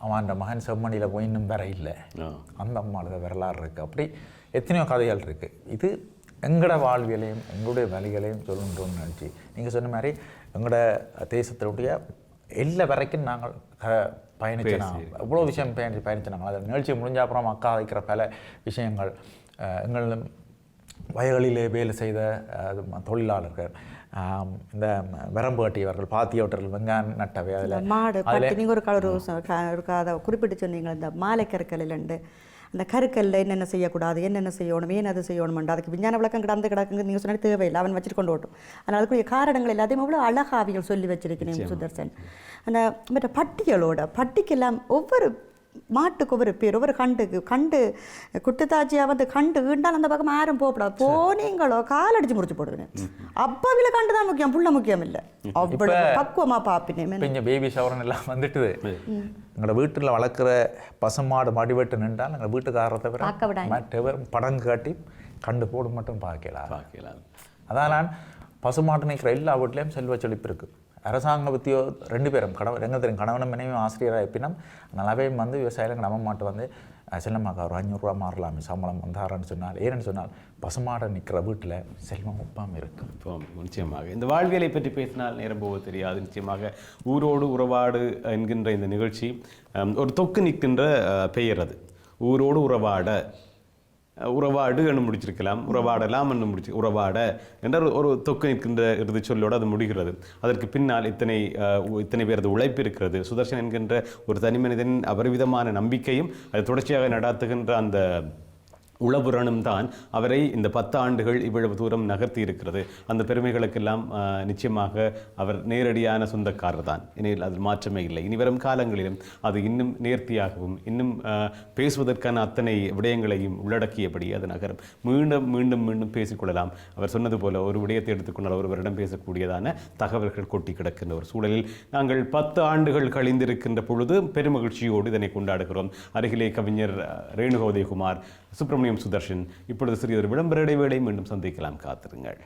அவன் மகன் செம்மணியில் போய் இன்னும் வேற இல்லை, அந்த அம்மா அழுத வரலாறு இருக்குது. அப்படி எத்தனையோ கதைகள் இருக்குது. இது எங்களோட வாழ்வியலையும் எங்களுடைய வழிகளையும் சொல்லணுன்னு நினச்சி நீங்கள் சொன்ன மாதிரி எங்களோட தேசத்தினுடைய எல்லா வரைக்கும் நாங்கள் பயணிச்சோம். எவ்வளோ விஷயம் பயணிச்சோம். அது நிகழ்ச்சி முடிஞ்ச அப்புறம் அக்கா வைக்கிற பல விஷயங்கள் எங்கள் வயல்களிலே வேலை செய்த தொழிலாளர்கள், இந்த வரம்பு கட்டியவர்கள், பாத்தியோட்டர்கள், வெங்காயம் நட்டவை, அதில் மாடு நீங்கள் ஒரு அதை குறிப்பிட்டு சொன்னீங்க. இந்த மாலை கற்களில் அந்த கருக்கல்ல என்னென்ன செய்யக்கூடாது, என்னென்ன செய்யணும், ஏன் அது செய்யணும்ண்டு அதுக்கு விஞ்ஞான விளக்கம் கிடக்குங்க. நீங்கள் சொன்னால் தேவையில்லை, அவன் வச்சுட்டு கொண்டு ஓட்டும். ஆனால் அதுக்குரிய காரணங்கள் எல்லாத்தையும் அவ்வளோ அழகாவிகள் சொல்லி வச்சிருக்கீங்க சுதர்சன். அந்த மற்ற பட்டிக்கெல்லாம் ஒவ்வொரு மாட்டுக்கு ஒவ்வொரு பேர், ஒவ்வொரு கண்டு குட்டுத்தாச்சியாக வந்து கண்டு ஈண்டால் அந்த பக்கம் யாரும் போகக்கூடாது. போனீங்களோ காலடிச்சு முடிச்சு போடுவேன். அப்பாவில கண்டு தான் முக்கியம், புள்ள முக்கியம் இல்லை. அவ்வளோ பக்குவமாக பார்ப்பினேன். கொஞ்சம் பேபி ஷவரன் எல்லாம் வந்துட்டு எங்களோட வீட்டில் வளர்க்குற பசுமாடு மடிவெட்டு நின்றால் எங்கள் வீட்டுக்காரரை தவிர மற்றவர் படங்கு காட்டி கண்டு போடு மட்டும் பார்க்கலாம். அதான் நான் பசுமாட்டு நிற்கிற எல்லா வீட்லேயும் செல்வ செழிப்பு இருக்குது. அரசாங்க வித்தியோ 2 பேரும் கணவனும் மனைவியும் ஆசிரியராக இருப்பினும் நல்லாவையும் வந்து விவசாயிகள் நம்ம மாட்டு வந்து செல்லமாக்கா ஒரு 500 ரூபா மாறலாமே சம்பளம் வந்தாரன்னு சொன்னால், ஏன்னு சொன்னால் பசுமாடை நிற்கிற வீட்டில் செல்வம் ஒப்பாமல் இருக்கும். நிச்சயமாக இந்த வாழ்வியலை பற்றி பேசினால் நேரம் போக தெரியாது. நிச்சயமாக ஊரோடு உறவாடு என்கின்ற இந்த நிகழ்ச்சி ஒரு தொக்கு நிற்கின்ற பெயர். அது ஊரோடு உறவாடு என்று முடிச்சிருக்கலாம், உறவாடலாம் என்று உறவாட என்ற ஒரு தொக்கு நிற்கின்ற இறுதி சொல்லோடு அது முடிகிறது. அதற்கு பின்னால் இத்தனை பேரது உழைப்பு இருக்கிறது. சுதர்சன் என்கின்ற ஒரு தனி மனிதனின் அபரிவிதமான நம்பிக்கையும் அது தொடர்ச்சியாக நடாத்துகின்ற அந்த உளவுரணும் தான் அவரை இந்த 10 ஆண்டுகள் இவ்வளவு தூரம் நகர்த்தி இருக்கிறது. அந்த பெருமைகளுக்கெல்லாம் நிச்சயமாக அவர் நேரடியான சொந்தக்காரர் தான். இனியில் அதில் மாற்றமே இல்லை. இனி வரும் காலங்களிலும் அது இன்னும் நேர்த்தியாகவும் இன்னும் பேசுவதற்கான அத்தனை விடயங்களையும் உள்ளடக்கியபடி அது நகரும். மீண்டும் மீண்டும் மீண்டும் பேசிக்கொள்ளலாம். அவர் சொன்னது போல ஒரு விடயத்தை எடுத்துக்கொண்டால் ஒருவரிடம் பேசக்கூடியதான தகவல்கள் கொட்டி கிடக்கின்ற ஒரு சூழலில் நாங்கள் 10 ஆண்டுகள் கழிந்திருக்கின்ற பொழுது பெருமகிழ்ச்சியோடு இதனை கொண்டாடுகிறோம். அருகிலே கவிஞர் ரேணுகா உதயகுமார், சுப்பிரமணியம் சுதர்ஷன். இப்பொழுது சிறிய ஒரு விளம்பர இடைவேளை, மீண்டும் சந்திக்கலாம், காத்திருங்கள்.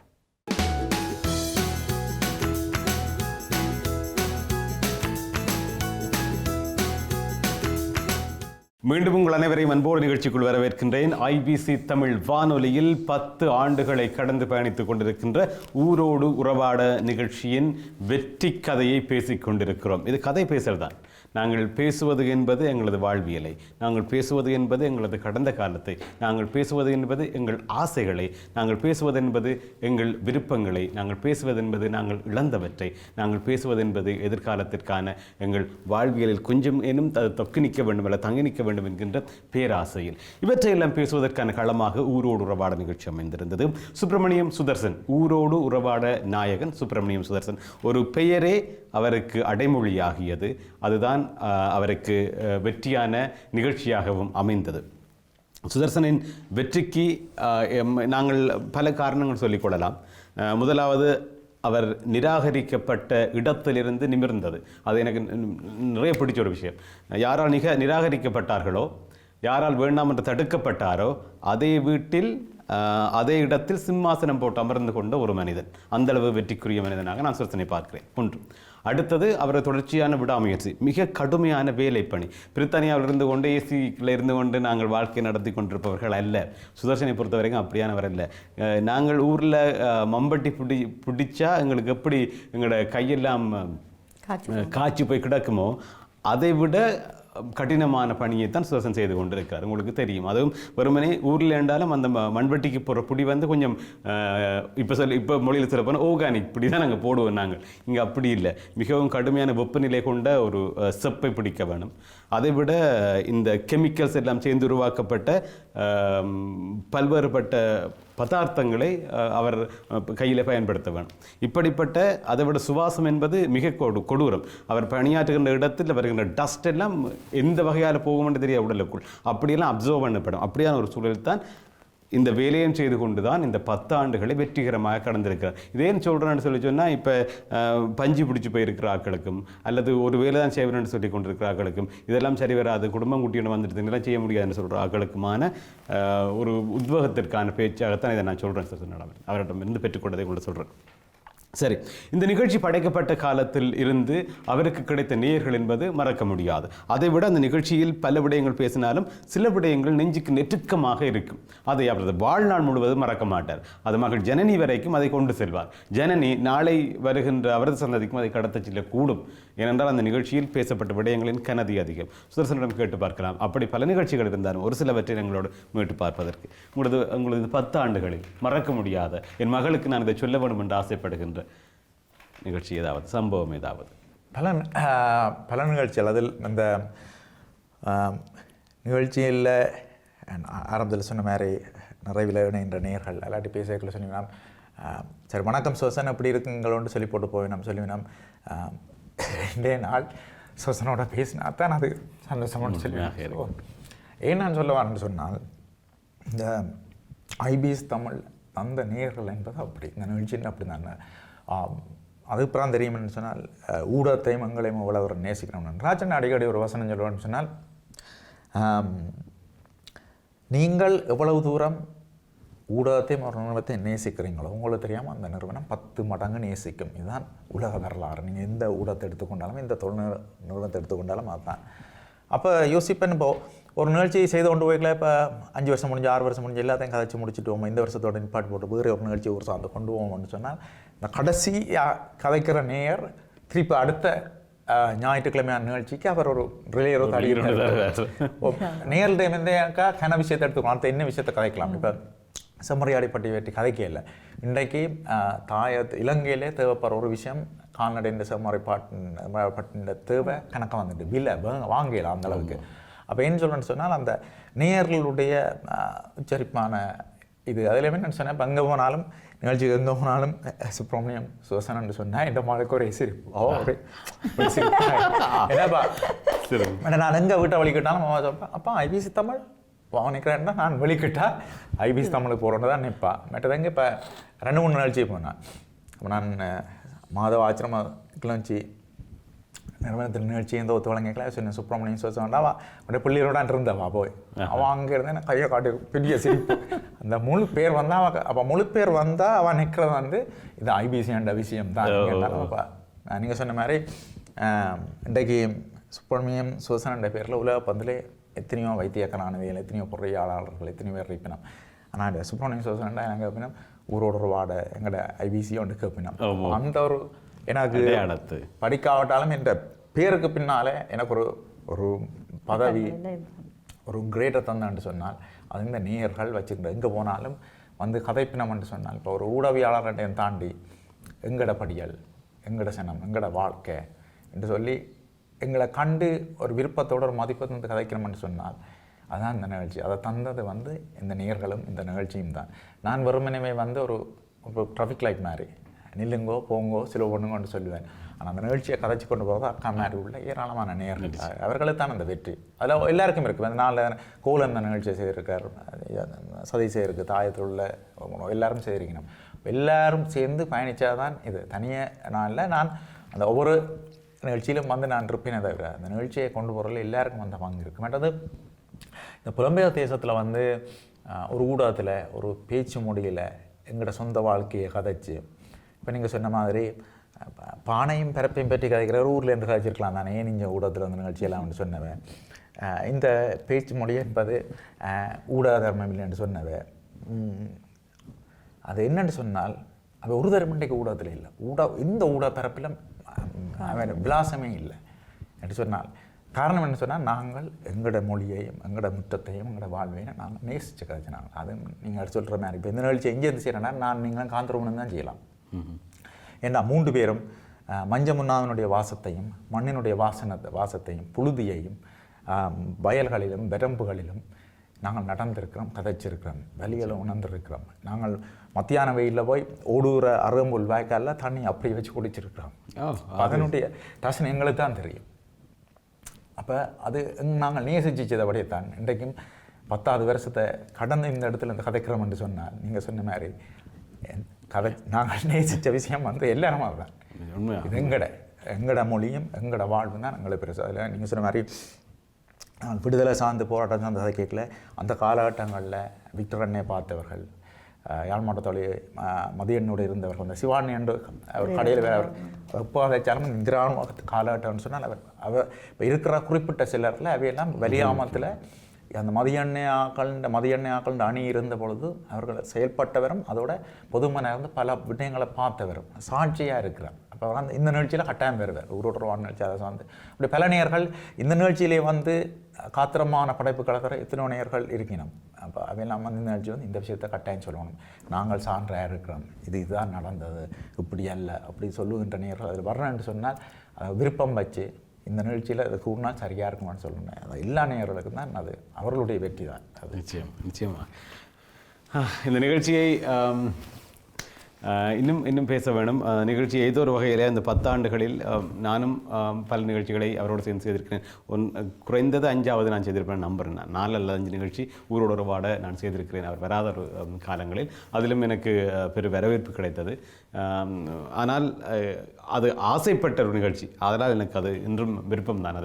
மீண்டும் உங்கள் அனைவரையும் அன்போடு நிகழ்ச்சிக்குள் வரவேற்கின்றேன். ஐபிசி தமிழ் வானொலியில் 10 ஆண்டுகளை கடந்து பயணித்துக் கொண்டிருக்கின்ற ஊரோடு உறவாட நிகழ்ச்சியின் வெற்றி கதையை பேசிக் கொண்டிருக்கிறோம். இது கதை பேசல்தான். நாங்கள் பேசுவது என்பது எங்களது வாழ்வியலை, நாங்கள் பேசுவது என்பது எங்களது கடந்த காலத்தை, நாங்கள் பேசுவது என்பது எங்கள் ஆசைகளை, நாங்கள் பேசுவது என்பது எங்கள் விருப்பங்களை, நாங்கள் பேசுவது என்பது நாங்கள் இழந்தவற்றை, நாங்கள் பேசுவது என்பது எதிர்காலத்திற்கான எங்கள் வாழ்வியலில் கொஞ்சம் எனும் தொக்கி நிற்க வேண்டும் அல்ல தங்கி நிற்க வேண்டும் என்கின்ற பேராசையில் இவற்றையெல்லாம் பேசுவதற்கான களமாக ஊரோடு உறவாட நிகழ்ச்சி அமைந்திருந்தது. சுப்பிரமணியம் சுதர்சன், ஊரோடு உறவாட நாயகன் சுப்பிரமணியம் சுதர்சன். ஒரு பெயரே அவருக்கு அடைமொழியாகியது. அதுதான் அவருக்கு வெற்றியான நிகழ்ச்சியாகவும் அமைந்தது. சுதர்சனின் வெற்றிக்கு நாங்கள் பல காரணங்கள் சொல்லிக்கொள்ளலாம். முதலாவது, அவர் நிராகரிக்கப்பட்ட இடத்திலிருந்து நிமிர்ந்தது. அது எனக்கு நிறைய பிடிச்ச ஒரு விஷயம். யாரால் நிராகரிக்கப்பட்டார்களோ, யாரால் வேண்டாம் என்று தடுக்கப்பட்டாரோ, அதே வீட்டில் அதே இடத்தில் சிம்மாசனம் போட்டு அமர்ந்து கொண்ட ஒரு மனிதன். அந்தளவு வெற்றிக்குரிய மனிதனாக நான் சுதர்சனை பார்க்கிறேன். ஒன்று. அடுத்தது, அவரது தொடர்ச்சியான விடாமுயற்சி, மிக கடுமையான வேலை பணி. பிரித்தானியாவில் இருந்து கொண்டு ஏசியில் இருந்து கொண்டு நாங்கள் வாழ்க்கை நடத்தி கொண்டிருப்பவர்கள் அல்ல. சுதர்சனை பொறுத்த வரைக்கும் அப்படியானவர் அல்ல. நாங்கள் ஊரில் மம்பட்டி பிடிச்சா எங்களுக்கு எப்படி எங்களோட கையெல்லாம் காய்ச்சி போய் கிடக்குமோ, அதை விட கடினமான பணியைத்தான் சுதர்சன் செய்து கொண்டிருக்கிறார். உங்களுக்கு தெரியும். அதுவும் வெறுமனே ஊரில் இருந்தாலும் அந்த மண்வெட்டிக்கு போகிற புடி வந்து கொஞ்சம் இப்போ மொழியில் சிறப்பான ஆர்கானிக் பிடி தான் நாங்கள் போடுவோம். நாங்கள் இங்கே அப்படி இல்லை. மிகவும் கடுமையான வெப்பநிலை கொண்ட ஒரு செப்பை பிடிக்க வேணும். அதை விட இந்த கெமிக்கல்ஸ் எல்லாம் சேர்ந்து உருவாக்கப்பட்ட பல்வேறுபட்ட பதார்த்தங்களை அவர் கையில் பயன்படுத்த வேணும். இப்படிப்பட்ட அதை விட சுவாசம் என்பது மிக கொடூரம். அவர் பணியாற்றுகின்ற இடத்தில் வருகின்ற டஸ்ட் எல்லாம் எந்த வகையால் போகும் என்று தெரிய உடலுக்குள் அப்படியெல்லாம் அப்சர்வ் பண்ணப்படும். அப்படியான ஒரு சூழல் தான் இந்த வேலையும் செய்து கொண்டு தான் இந்த 10 ஆண்டுகளை வெற்றிகரமாக கடந்திருக்கிறார். இதேன்னு சொல்கிறேன்னு சொன்னால் இப்போ பஞ்சு பிடிச்சி போயிருக்கிற ஆட்களுக்கும் அல்லது ஒரு வேலை தான் செய்வேன்னு சொல்லி கொண்டிருக்கிற ஆட்களுக்கும் இதெல்லாம் சரி வராது, குடும்பம் குட்டியோட வந்துட்டு இதெல்லாம் செய்ய முடியாதுன்னு சொல்கிற ஆட்களுக்குமான ஒரு உத்வேகத்திற்கான பேச்சாகத்தான் இதை நான் சொல்கிறேன் சார். அவரிடமிருந்து பெற்றுக்கொண்டதை கொண்டு சொல்கிறேன். சரி, இந்த நிகழ்ச்சி படைக்கப்பட்ட காலத்தில் இருந்து அவருக்கு கிடைத்த நேயர்கள் என்பது மறக்க முடியாது. அதைவிட அந்த நிகழ்ச்சியில் பல விடயங்கள் பேசினாலும் சில விடயங்கள் நெஞ்சுக்கு நெருக்கமாக இருக்கும். அதை அவரது வாழ்நாள் முழுவதும் மறக்க மாட்டார். அது மகள் ஜனனி வரைக்கும் அதை கொண்டு செல்வார். ஜனனி நாளை வருகின்ற அவரது சந்ததிக்கும் அதை கடத்த செல்ல கூடும். ஏனென்றால் அந்த நிகழ்ச்சியில் பேசப்பட்ட விடயங்களின் கனதி அதிகம். சுதர்சனிடம் கேட்டு பார்க்கலாம். அப்படி பல நிகழ்ச்சிகள் இருந்தாலும் ஒரு சிலவற்றை எங்களோடு மீட்டு பார்ப்பதற்கு உங்களது 10 ஆண்டுகளில் மறக்க முடியாத, என் மகளுக்கு நான் இதை சொல்ல வேண்டும் என்று ஆசைப்படுகின்ற நிகழ்ச்சி ஏதாவது, சம்பவம் ஏதாவது? பல நிகழ்ச்சிகள். அதில் இந்த நிகழ்ச்சியில் ஆரம்பத்தில் சொன்ன மாதிரி நிறைவில் இணைகின்ற நேர்கள் அல்லாட்டி பேசக்குள்ள சொன்னீங்கன்னா சரி வணக்கம் சோசன் எப்படி இருக்குங்களோன்னு சொல்லி போட்டு போய் நம்ம சொல்லுவேன். இன்றைய நாள் சோசனோட பேசினா தான் அது சந்தோஷம்னு சொல்லுவேன். ஏன் நான் சொல்ல வரேன்னு சொன்னால் இந்த ஐபிஎஸ் தமிழ் தந்த நேர்கள் என்பது அப்படி இந்த நிகழ்ச்சின்னு அப்படி தான் அதுக்கப்புறம் தெரியும்னு சொன்னால் ஊடகத்தையும் எங்களையும் அவ்வளோ ஒரு நேசிக்கிறோம். ராஜன் அடிக்கடி ஒரு வசனம் சொல்லுவேன்னு சொன்னால் நீங்கள் எவ்வளவு தூரம் ஊடகத்தையும் ஒரு நிறுவனத்தை நேசிக்கிறீங்களோ உங்களுக்கு தெரியாமல் அந்த நிறுவனம் 10 மடங்கு நேசிக்கும். இதுதான் உலக வரலாறு. நீங்கள் எந்த ஊடகத்தை எடுத்துக்கொண்டாலும் எந்த தொழில் நிறுவனத்தை எடுத்துக்கொண்டாலும் அதுதான். அப்போ யோசிப்பேன், இப்போ ஒரு நிகழ்ச்சியை செய்து கொண்டு போய்க்கல, இப்போ 5 வருஷம் முடிஞ்சு 6 வருஷம் முடிஞ்சு எல்லாத்தையும் கதைச்சி முடிச்சுட்டு இந்த வருஷத்தோட நிப்பாட்டு போட்டு வேறு ஒரு நிகழ்ச்சி ஒரு சார்ந்து கொண்டு போவோம்னு சொன்னால் இந்த கடைசி கதைக்கிற நேயர் திருப்பி அடுத்த ஞாயிற்றுக்கிழமையான நிகழ்ச்சிக்கு அவர் ஒரு ரிலேயரோ நேயர் டைம்லேருந்தேக்கா கன விஷயத்தை எடுத்துக்கலாம், அடுத்த என்ன விஷயத்தை கதைக்கலாம். இப்போ செம்மறியாடிப்பட்டி வெட்டி கதைக்கே இல்லை. இன்றைக்கு இலங்கையிலே தேவைப்படுற ஒரு விஷயம் கால்நடை செம்மறிப்பாட்டின் தேவை கணக்காக வந்துட்டு விலை வாங்கலாம் அந்த அளவுக்கு. அப்போ என்ன சொல்கிறேன்னு சொன்னால் அந்த நேயர்களுடைய உச்சரிப்பான இது அதில் என்ன சொன்னேன். இப்போ எங்கே போனாலும் நிகழ்ச்சிக்கு எங்கே போனாலும் சுப்ரமணியம் சோசனன்னு சொன்னால் இந்த மகளுக்கு ஒரு சிரிப்பு. என்னப்பா நான் எங்கே வீட்டை வலிக்கிட்டாலும் சொல்கிறேன், அப்பா ஐபிசி தமிழ் நினைக்கிறேன்னா நான் வெளிக்கிட்டா ஐபிசி தமிழுக்கு போகிறோன்னு தான் நிற்பா. மற்றதங்க இப்போ 2-3 நிகழ்ச்சி போனேன். அப்போ நான் மாதவ ஆச்சிரம கிளர்ச்சி நிறுவனத்தில் நிகழ்ச்சி எந்த ஒத்து வழங்கிக்கலாம் சொன்னேன். சுப்ரமணியம் சோசனண்டா அப்படியே பிள்ளையோட இருந்தவா போய் அவன் அங்கே இருந்தேன் எனக்கு கையை காட்டி பெரிய சிரிப்பு. அந்த முழு பேர் வந்தால் அப்போ முழு பேர் வந்தால் அவன் நிற்கிறது வந்து இது ஐபிசின்ற விஷயம் தான். அப்போ நீங்கள் சொன்ன மாதிரி இன்றைக்கு சுப்ரமணியம் சோசனண்ட பேரில் உலக பந்திலே எத்தனையோ வைத்தியக்கலானவியல், எத்தனையோ பொறியாளர்கள், எத்தனையோ பேர் இருப்பினோம். ஆனால் சுப்ரமணியம் சோசனண்டா எனக்கு கேட்பினோம் ஊரோட ஒரு வாடை எங்களோட ஐபிசி ஒன்று கேட்பினோம். அந்த ஒரு எனக்கு படிக்காவிட்டாலும் என்ற பேருக்கு பின்னாலே எனக்கு ஒரு பதவி ஒரு கிரேட்டை தந்தான்னு சொன்னால் அது இந்த நேயர்கள் வச்சுக்கிட்டு எங்கே போனாலும் வந்து கதைப்பினம்னு சொன்னால் இப்போ ஒரு ஊடகவியாளர்கிட்டையும் தாண்டி எங்கட படியல், எங்கட சனம், எங்கட வாழ்க்கை என்று சொல்லி எங்களை கண்டு ஒரு விருப்பத்தோடு ஒரு மதிப்பை வந்து கதைக்கணும்னு சொன்னால் அதுதான் இந்த நிகழ்ச்சி. அதை தந்தது வந்து இந்த நேயர்களும் இந்த நிகழ்ச்சியும் தான். நான் வெறுமனவே வந்து ஒரு ட்ராஃபிக் லைட் மாதிரி நில்லுங்கோ போங்கோ சில ஒன்றுங்கன்னு சொல்லுவேன். ஆனால் அந்த நிகழ்ச்சியை கதைச்சி கொண்டு போகிறது அக்கா மாதிரி உள்ள ஏராளமான நேயர்கள், அவர்களுக்கு தான் அந்த வெற்றி. அதில் எல்லாருக்கும் இருக்குது. அந்த நாளில் கோலன் அந்த நிகழ்ச்சியை செய்திருக்கார், சதீஷ் இருக்குது, தாயத்தில் உள்ள எல்லாரும் செய்திருக்கணும். எல்லாரும் சேர்ந்து பயணித்தா தான் இது. தனியாக நாளில் நான் அந்த ஒவ்வொரு நிகழ்ச்சியிலும் வந்து நான் இருப்பேனே தவிர அந்த நிகழ்ச்சியை கொண்டு போகிறதுல எல்லாருக்கும் அந்த பங்கு இருக்குது. மற்றது இந்த புலம்பெயர் தேசத்தில் வந்து ஒரு ஊடகத்தில் ஒரு பேச்சு மொழியில் எங்களோட சொந்த வாழ்க்கையை கதைச்சு இப்போ நீங்கள் சொன்ன மாதிரி பானையும் பிறப்பையும் பற்றி கதைக்கிற ஊரில் என்று கதைச்சிருக்கலாம் தானே நீங்கள் ஊடகத்தில் வந்து நிகழ்ச்சியெல்லாம் வந்து சொன்னவன். இந்த பேச்சு மொழி என்பது ஊடக தர்மம் இல்லைன்னு சொன்னவன். அது என்னென்னு சொன்னால் அது ஒரு தர்மம் இன்றைக்கு ஊடகத்தில் இல்லை. இந்த ஊடக பரப்பிலும் விலாசமே இல்லை என்று சொன்னால் காரணம் என்ன சொன்னால் நாங்கள் எங்களோட மொழியையும் எங்களோட முற்றத்தையும் எங்களோட வாழ்வையும் நாங்கள் நேசித்து கதைச்சினாங்க. அது நீங்கள் சொல்கிற மாதிரி இப்போ இந்த நிகழ்ச்சி எங்கேருந்து செய்கிறேன்னா நான் நீங்களும் காந்தரூபணம் தான் செய்யலாம். ஏன்னா 3 பேரும் மஞ்சமுன்னாவினுடைய வாசத்தையும் மண்ணினுடைய வாசத்தையும் புழுதியையும் வயல்களிலும் வரம்புகளிலும் நாங்கள் நடந்திருக்கிறோம், கதைச்சிருக்கிறோம், வலிகளை உணர்ந்திருக்கிறோம். நாங்கள் மத்தியான வெயிலில் போய் ஓடுகிற அரும்புல் வாய்க்காலில் தண்ணி அப்படியே வச்சு குடிச்சிருக்கிறோம். அதனுடைய ரசனை எங்களுக்கு தான் தெரியும். அப்போ அது நாங்கள் நேசிச்சதை தான் இன்றைக்கும் 10வது வருஷத்தை கடந்து இந்த இடத்துல இந்த கதைக்கிறோம் என்று சொன்னால் நீங்கள் சொன்ன மாதிரி கதை நாங்கள் நேசித்த விஷயம் வந்து எல்லாரும் அதுதான். இது எங்கட மொழியும் எங்கட வாழ்வும் தான் எங்களை பெருசு. அதில் நீங்கள் சொன்ன மாதிரி விடுதலை சார்ந்து போராட்டம் சார்ந்து கதை கேட்கல. அந்த காலகட்டங்களில் விக்டர் அண்ணே பார்த்தவர்கள், யாழ் மாவட்டத்தோடைய மதியனோடு இருந்தவர்கள், அந்த சிவானி என்று அவர் கடையில் வேறு எப்போ அதைச்சாலும் இந்திராண காலகட்டம்னு சொன்னால் அவர் இப்போ இருக்கிற குறிப்பிட்ட சிலரில் அவையெல்லாம் வெளியாமத்தில் அந்த மதியெண்ணையாக்கள் அணி இருந்த பொழுது அவர்கள் செயல்பட்டவரும் அதோட பொதுமனாக இருந்து பல விடயங்களை பார்த்தவரும் சாட்சியாக இருக்கிறார். அப்போ வந்து இந்த நிகழ்ச்சியில் கட்டாயம் வருவார். ஊரோடுவான நிகழ்ச்சி அதை சார்ந்து அப்படி பல நேயர்கள் இந்த நிகழ்ச்சியிலே வந்து காத்திரமான படைப்பு கலக்கிற எத்தனை நேயர்கள் இருக்கணும். அப்போ அவையெல்லாம் வந்து இந்த நிகழ்ச்சி வந்து இந்த விஷயத்தை கட்டாயம் சொல்லணும். நாங்கள் சான்றாக இருக்கிறோம், இதுதான் நடந்தது, இப்படி அல்ல அப்படி சொல்லுகின்ற நேயர்கள் அதில் வரணும் என்று சொன்னால் விருப்பம் வச்சு இந்த நிகழ்ச்சியில் அது கூறினால் சரியாக இருக்குமான்னு சொல்லணும். அது எல்லா நேயர்களுக்கும் தான் அது அவர்களுடைய வெற்றி தான். அது நிச்சயமாக இந்த நிகழ்ச்சியை இன்னும் பேச வேணும். நிகழ்ச்சி ஏதோ ஒரு வகையில் இந்த 10 ஆண்டுகளில் நானும் பல நிகழ்ச்சிகளை அவரோடு சேர்ந்து செய்திருக்கிறேன். குறைந்தது 5வது நான் செய்திருப்பேன் நம்புறேன். நான் 4 அல்லது 5 நிகழ்ச்சி ஊரோடு உறவாட நான் செய்திருக்கிறேன் அவர் வராத ஒரு காலங்களில். அதிலும் எனக்கு பெரு வரவேற்பு கிடைத்தது. ஆனால் அது ஆசைப்பட்ட ஒரு நிகழ்ச்சி, அதனால் எனக்கு அது இன்றும் விருப்பம் தான்.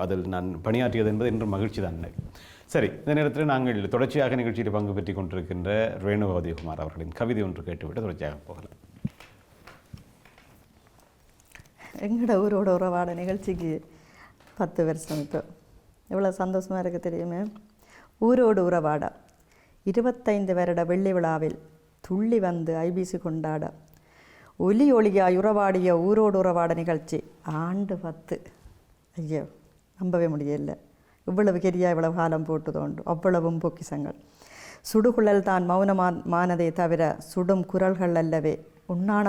அதில் நான் பணியாற்றியது என்பது இன்றும் மகிழ்ச்சி தான் எனக்கு. சரி, இந்த நேரத்தில் நாங்கள் தொடர்ச்சியாக நிகழ்ச்சியில் பங்கு பெற்றுக் கொண்டிருக்கின்ற ரேணுகா உதயகுமார் அவர்களின் கவிதை ஒன்று கேட்டுவிட்டு தொடர்ச்சியாக போகலாம். எங்களோட ஊரோட உறவாட நிகழ்ச்சிக்கு 10 வருஷம். இப்போ எவ்வளோ சந்தோஷமாக இருக்குது தெரியுமே. ஊரோடு உறவாட 25 வருட வெள்ளி விழாவில் துள்ளி வந்து ஐபிசி கொண்டாட ஒலி ஒளியாய் உறவாடிய ஊரோடு உறவாட நிகழ்ச்சி ஆண்டு 10. ஐயோ, நம்பவே முடியல. இவ்வளவு கெரியா இவ்வளவு காலம் போட்டு தோண்டு அவ்வளவும் பொக்கிசங்கள். சுடுகுழல் தான் மௌனமானதே தவிர சுடும் குரல்கள் அல்லவே. உண்ணான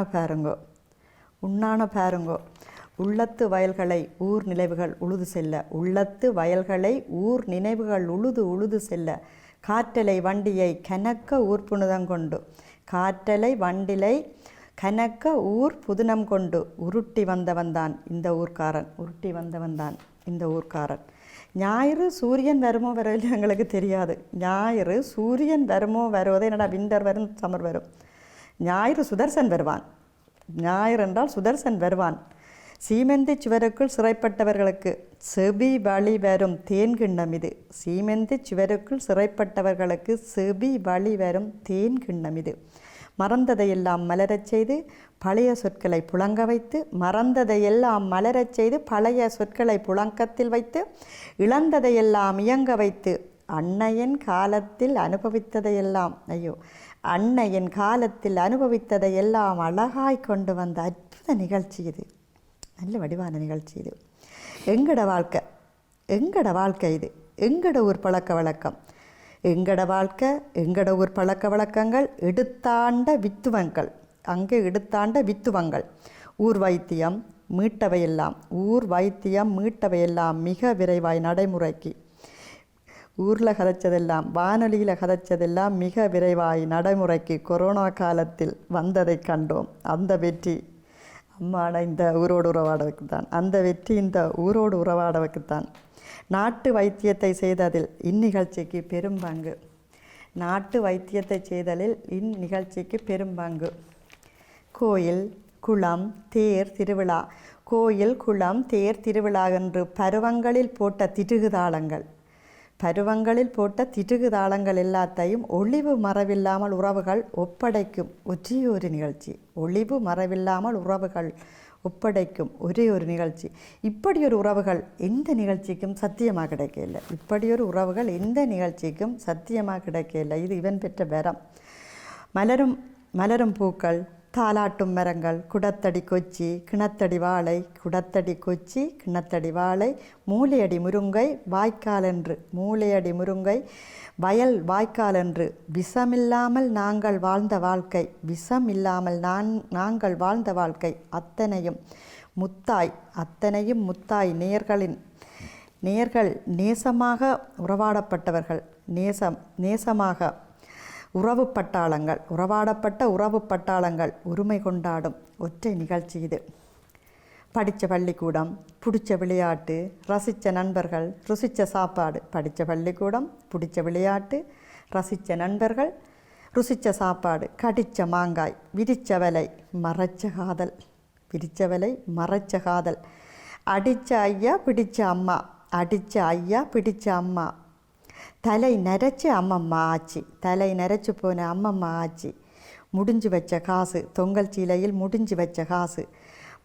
பாருங்கோ உள்ளத்து வயல்களை ஊர் நினைவுகள் உழுது செல்ல. உள்ளத்து வயல்களை ஊர் நினைவுகள் உழுது செல்ல. காற்றலை வண்டியை கனக்க ஊர் புனிதம் கொண்டு. காற்றலை வண்டிலை கனக்க ஊர் புதினம் கொண்டு. உருட்டி வந்தவன்தான் இந்த ஊர்க்காரன். ஞாயிறு சூரியன் வருமோ வரவில்லை எங்களுக்கு தெரியாது. ஞாயிறு சூரியன் வருமோ வருவதே என்னடா விண்டர் வரும் சம்மர் வரும். ஞாயிறு சுதர்சன் வருவான். ஞாயிறு என்றால் சுதர்சன் வருவான். சீமெந்தி சுவருக்குள் சிறைப்பட்டவர்களுக்கு செபி வழி வரும் தேன்கிண்ணம் இது. சீமெந்தி சுவருக்குள் சிறைப்பட்டவர்களுக்கு செபி வழி வரும் தேன்கிண்ணம் இது. மறந்ததையெல்லாம் மலரச் செய்து பழைய சொற்களை புழங்க வைத்து. மறந்ததையெல்லாம் மலரச் செய்து பழைய சொற்களை புழங்கத்தில் வைத்து. இழந்ததையெல்லாம் இயங்க வைத்து. அன்னையின் காலத்தில் அனுபவித்ததையெல்லாம் அழகாய் கொண்டு வந்த அற்புத நிகழ்ச்சி இது. நல்ல வடிவான நிகழ்ச்சி இது. எங்கட வாழ்க்கை இது. எங்கட ஊர் பழக்க வழக்கம், எங்கட வாழ்க்கை, எங்கட ஊர் பழக்க வழக்கங்கள் எடுத்தாண்ட வித்துவங்கள். ஊர் வைத்தியம் மீட்டவையெல்லாம் மிக விரைவாய் நடைமுறைக்கு. ஊரில் கதைச்சதெல்லாம் வானொலியில் கதைச்சதெல்லாம் மிக விரைவாய் நடைமுறைக்கு கொரோனா காலத்தில் வந்ததை கண்டோம். அந்த வெற்றி அம்மாட இந்த ஊரோடு உறவாடவுக்குத்தான். அந்த வெற்றி இந்த ஊரோடு உறவாடவுக்குத்தான். நாட்டு வைத்தியத்தை செய்ததில் இந்நிகழ்ச்சிக்கு பெரும்பங்கு. கோயில் குளம் தேர் திருவிழா என்று பருவங்களில் போட்ட திட்டுகுதாளங்கள் எல்லாத்தையும் ஒளிவு மறைவில்லாமல் உறவுகள் ஒப்படைக்கும் ஒரே ஒரு நிகழ்ச்சி. இப்படி ஒரு உறவுகள் எந்த நிகழ்ச்சிக்கும் சத்தியமாக கிடைக்கல. இது இவன் பெற்ற வரம். மலரும் பூக்கள், தாலாட்டும் மரங்கள், குடத்தடி கொச்சி, கிணத்தடி வாழை, மூளையடி முருங்கை வயல் வாய்க்கால் என்று விஷமில்லாமல் நாங்கள் வாழ்ந்த வாழ்க்கை அத்தனையும் முத்தாய் நேர்கள் நேசமாக உறவாடப்பட்டவர்கள், நேசமாக உறவாடப்பட்ட உறவு பட்டாளங்கள் உரிமை கொண்டாடும் ஒற்றை நிகழ்ச்சி இது. படித்த பள்ளிக்கூடம், பிடிச்ச விளையாட்டு, ரசித்த நண்பர்கள், ருசித்த சாப்பாடு. படித்த பள்ளிக்கூடம், பிடிச்ச விளையாட்டு, ரசித்த நண்பர்கள், ருசித்த சாப்பாடு, கடித்த மாங்காய், விரிச்ச வலை, மறைச்ச காதல். விரிச்ச வலை, மறைச்ச காதல். அடித்த ஐயா பிடிச்ச அம்மா, அடித்த ஐயா பிடிச்ச அம்மா. தலை நரைச்சி அம்மம்மா ஆச்சி, தலை நரைச்சி போன அம்மம்மா ஆச்சி. முடிஞ்சு வச்ச காசு, தொங்கல் சீலையில் முடிஞ்சு வச்ச காசு.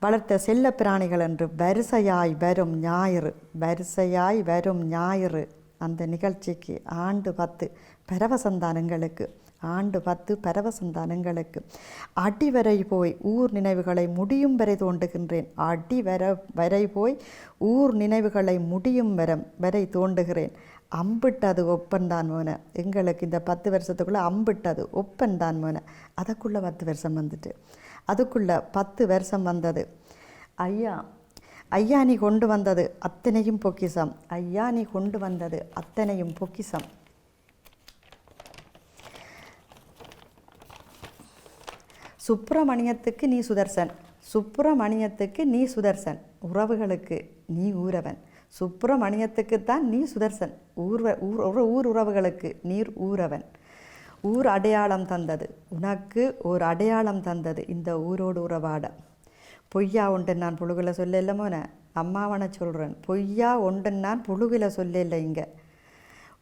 வளர்த்த செல்ல பிராணிகள் என்று வரிசையாய் வரும் ஞாயிறு, வரிசையாய் வரும் ஞாயிறு. அந்த நிகழ்ச்சிக்கு ஆண்டு 10 பரவசந்தானங்களுக்கு, ஆண்டு 10 பரவசந்தானங்களுக்கு. அடிவரை போய் ஊர் நினைவுகளை முடியும் வரை தோண்டுகின்றேன், வரை போய் ஊர் நினைவுகளை முடியும் வரை தோண்டுகிறேன். அம்பிட்டது ஒப்பன்தான் போன. எங்களுக்கு இந்த 10 வருஷத்துக்குள்ளே அம்பிட்டது ஒப்பன்தான் போன. அதுக்குள்ளே 10 வருஷம் வந்துட்டு, அதுக்குள்ளே 10 வருஷம் வந்தது. ஐயா, ஐயா நீ கொண்டு வந்தது அத்தனையும் பொக்கிசம், ஐயா நீ கொண்டு வந்தது அத்தனையும் பொக்கிசம். சுப்பிரமணியத்துக்கு நீ சுதர்சன், சுப்பிரமணியத்துக்கு நீ சுதர்சன், உறவுகளுக்கு நீ ஊரவன். சுப்பிரமணியத்துக்குத்தான் நீ சுதர்சன், ஊர் உறவுகளுக்கு நீர் ஊரவன். ஊர் அடையாளம் தந்தது உனக்கு, ஓர் அடையாளம் தந்தது இந்த ஊரோடு உறவாட. பொய்யா ஒன்று நான் புழுகில் சொல்ல இல்லை மோன, அம்மாவனை சொல்கிறேன். பொய்யா ஒன்று நான் புழுகில் சொல்ல இல்லை. இங்கே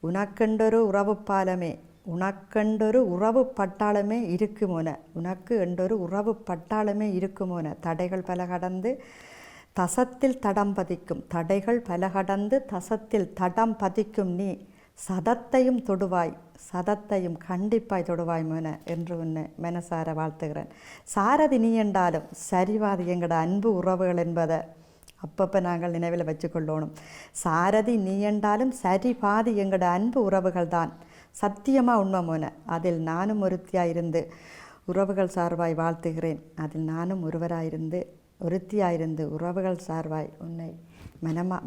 உனக்கெண்டொரு உறவு பாலமே, உனக்கெண்டொரு உறவு பட்டாளமே இருக்குமோன, உனக்கு என்றொரு உறவு பட்டாளமே இருக்குமோன. தடைகள் பல கடந்து தசத்தில் தடம் பதிக்கும், தடைகள் பல கடந்து தசத்தில் தடம் பதிக்கும் நீ சதத்தையும் தொடுவாய், சதத்தையும் கண்டிப்பாய் தொடுவாய் மோன என்று உன்னை மனசார வாழ்த்துகிறேன். சாரதி நீ என்றாலும் சரிவாதி எங்களோட அன்பு உறவுகள் என்பதை அப்பப்போ நாங்கள் நினைவில் வச்சுக்கொள்ளணும். சாரதி நீ என்றாலும் சரி பாதி எங்களோட அன்பு உறவுகள் தான், சத்தியமாக உண்மை மோன. அதில் நானும் ஒருத்தியாயிருந்து உறவுகள் சார்பாய் வாழ்த்துகிறேன். அதில் நானும் ஒருத்தியாயிருந்து உறவுகள் சார்பாய் உன்னை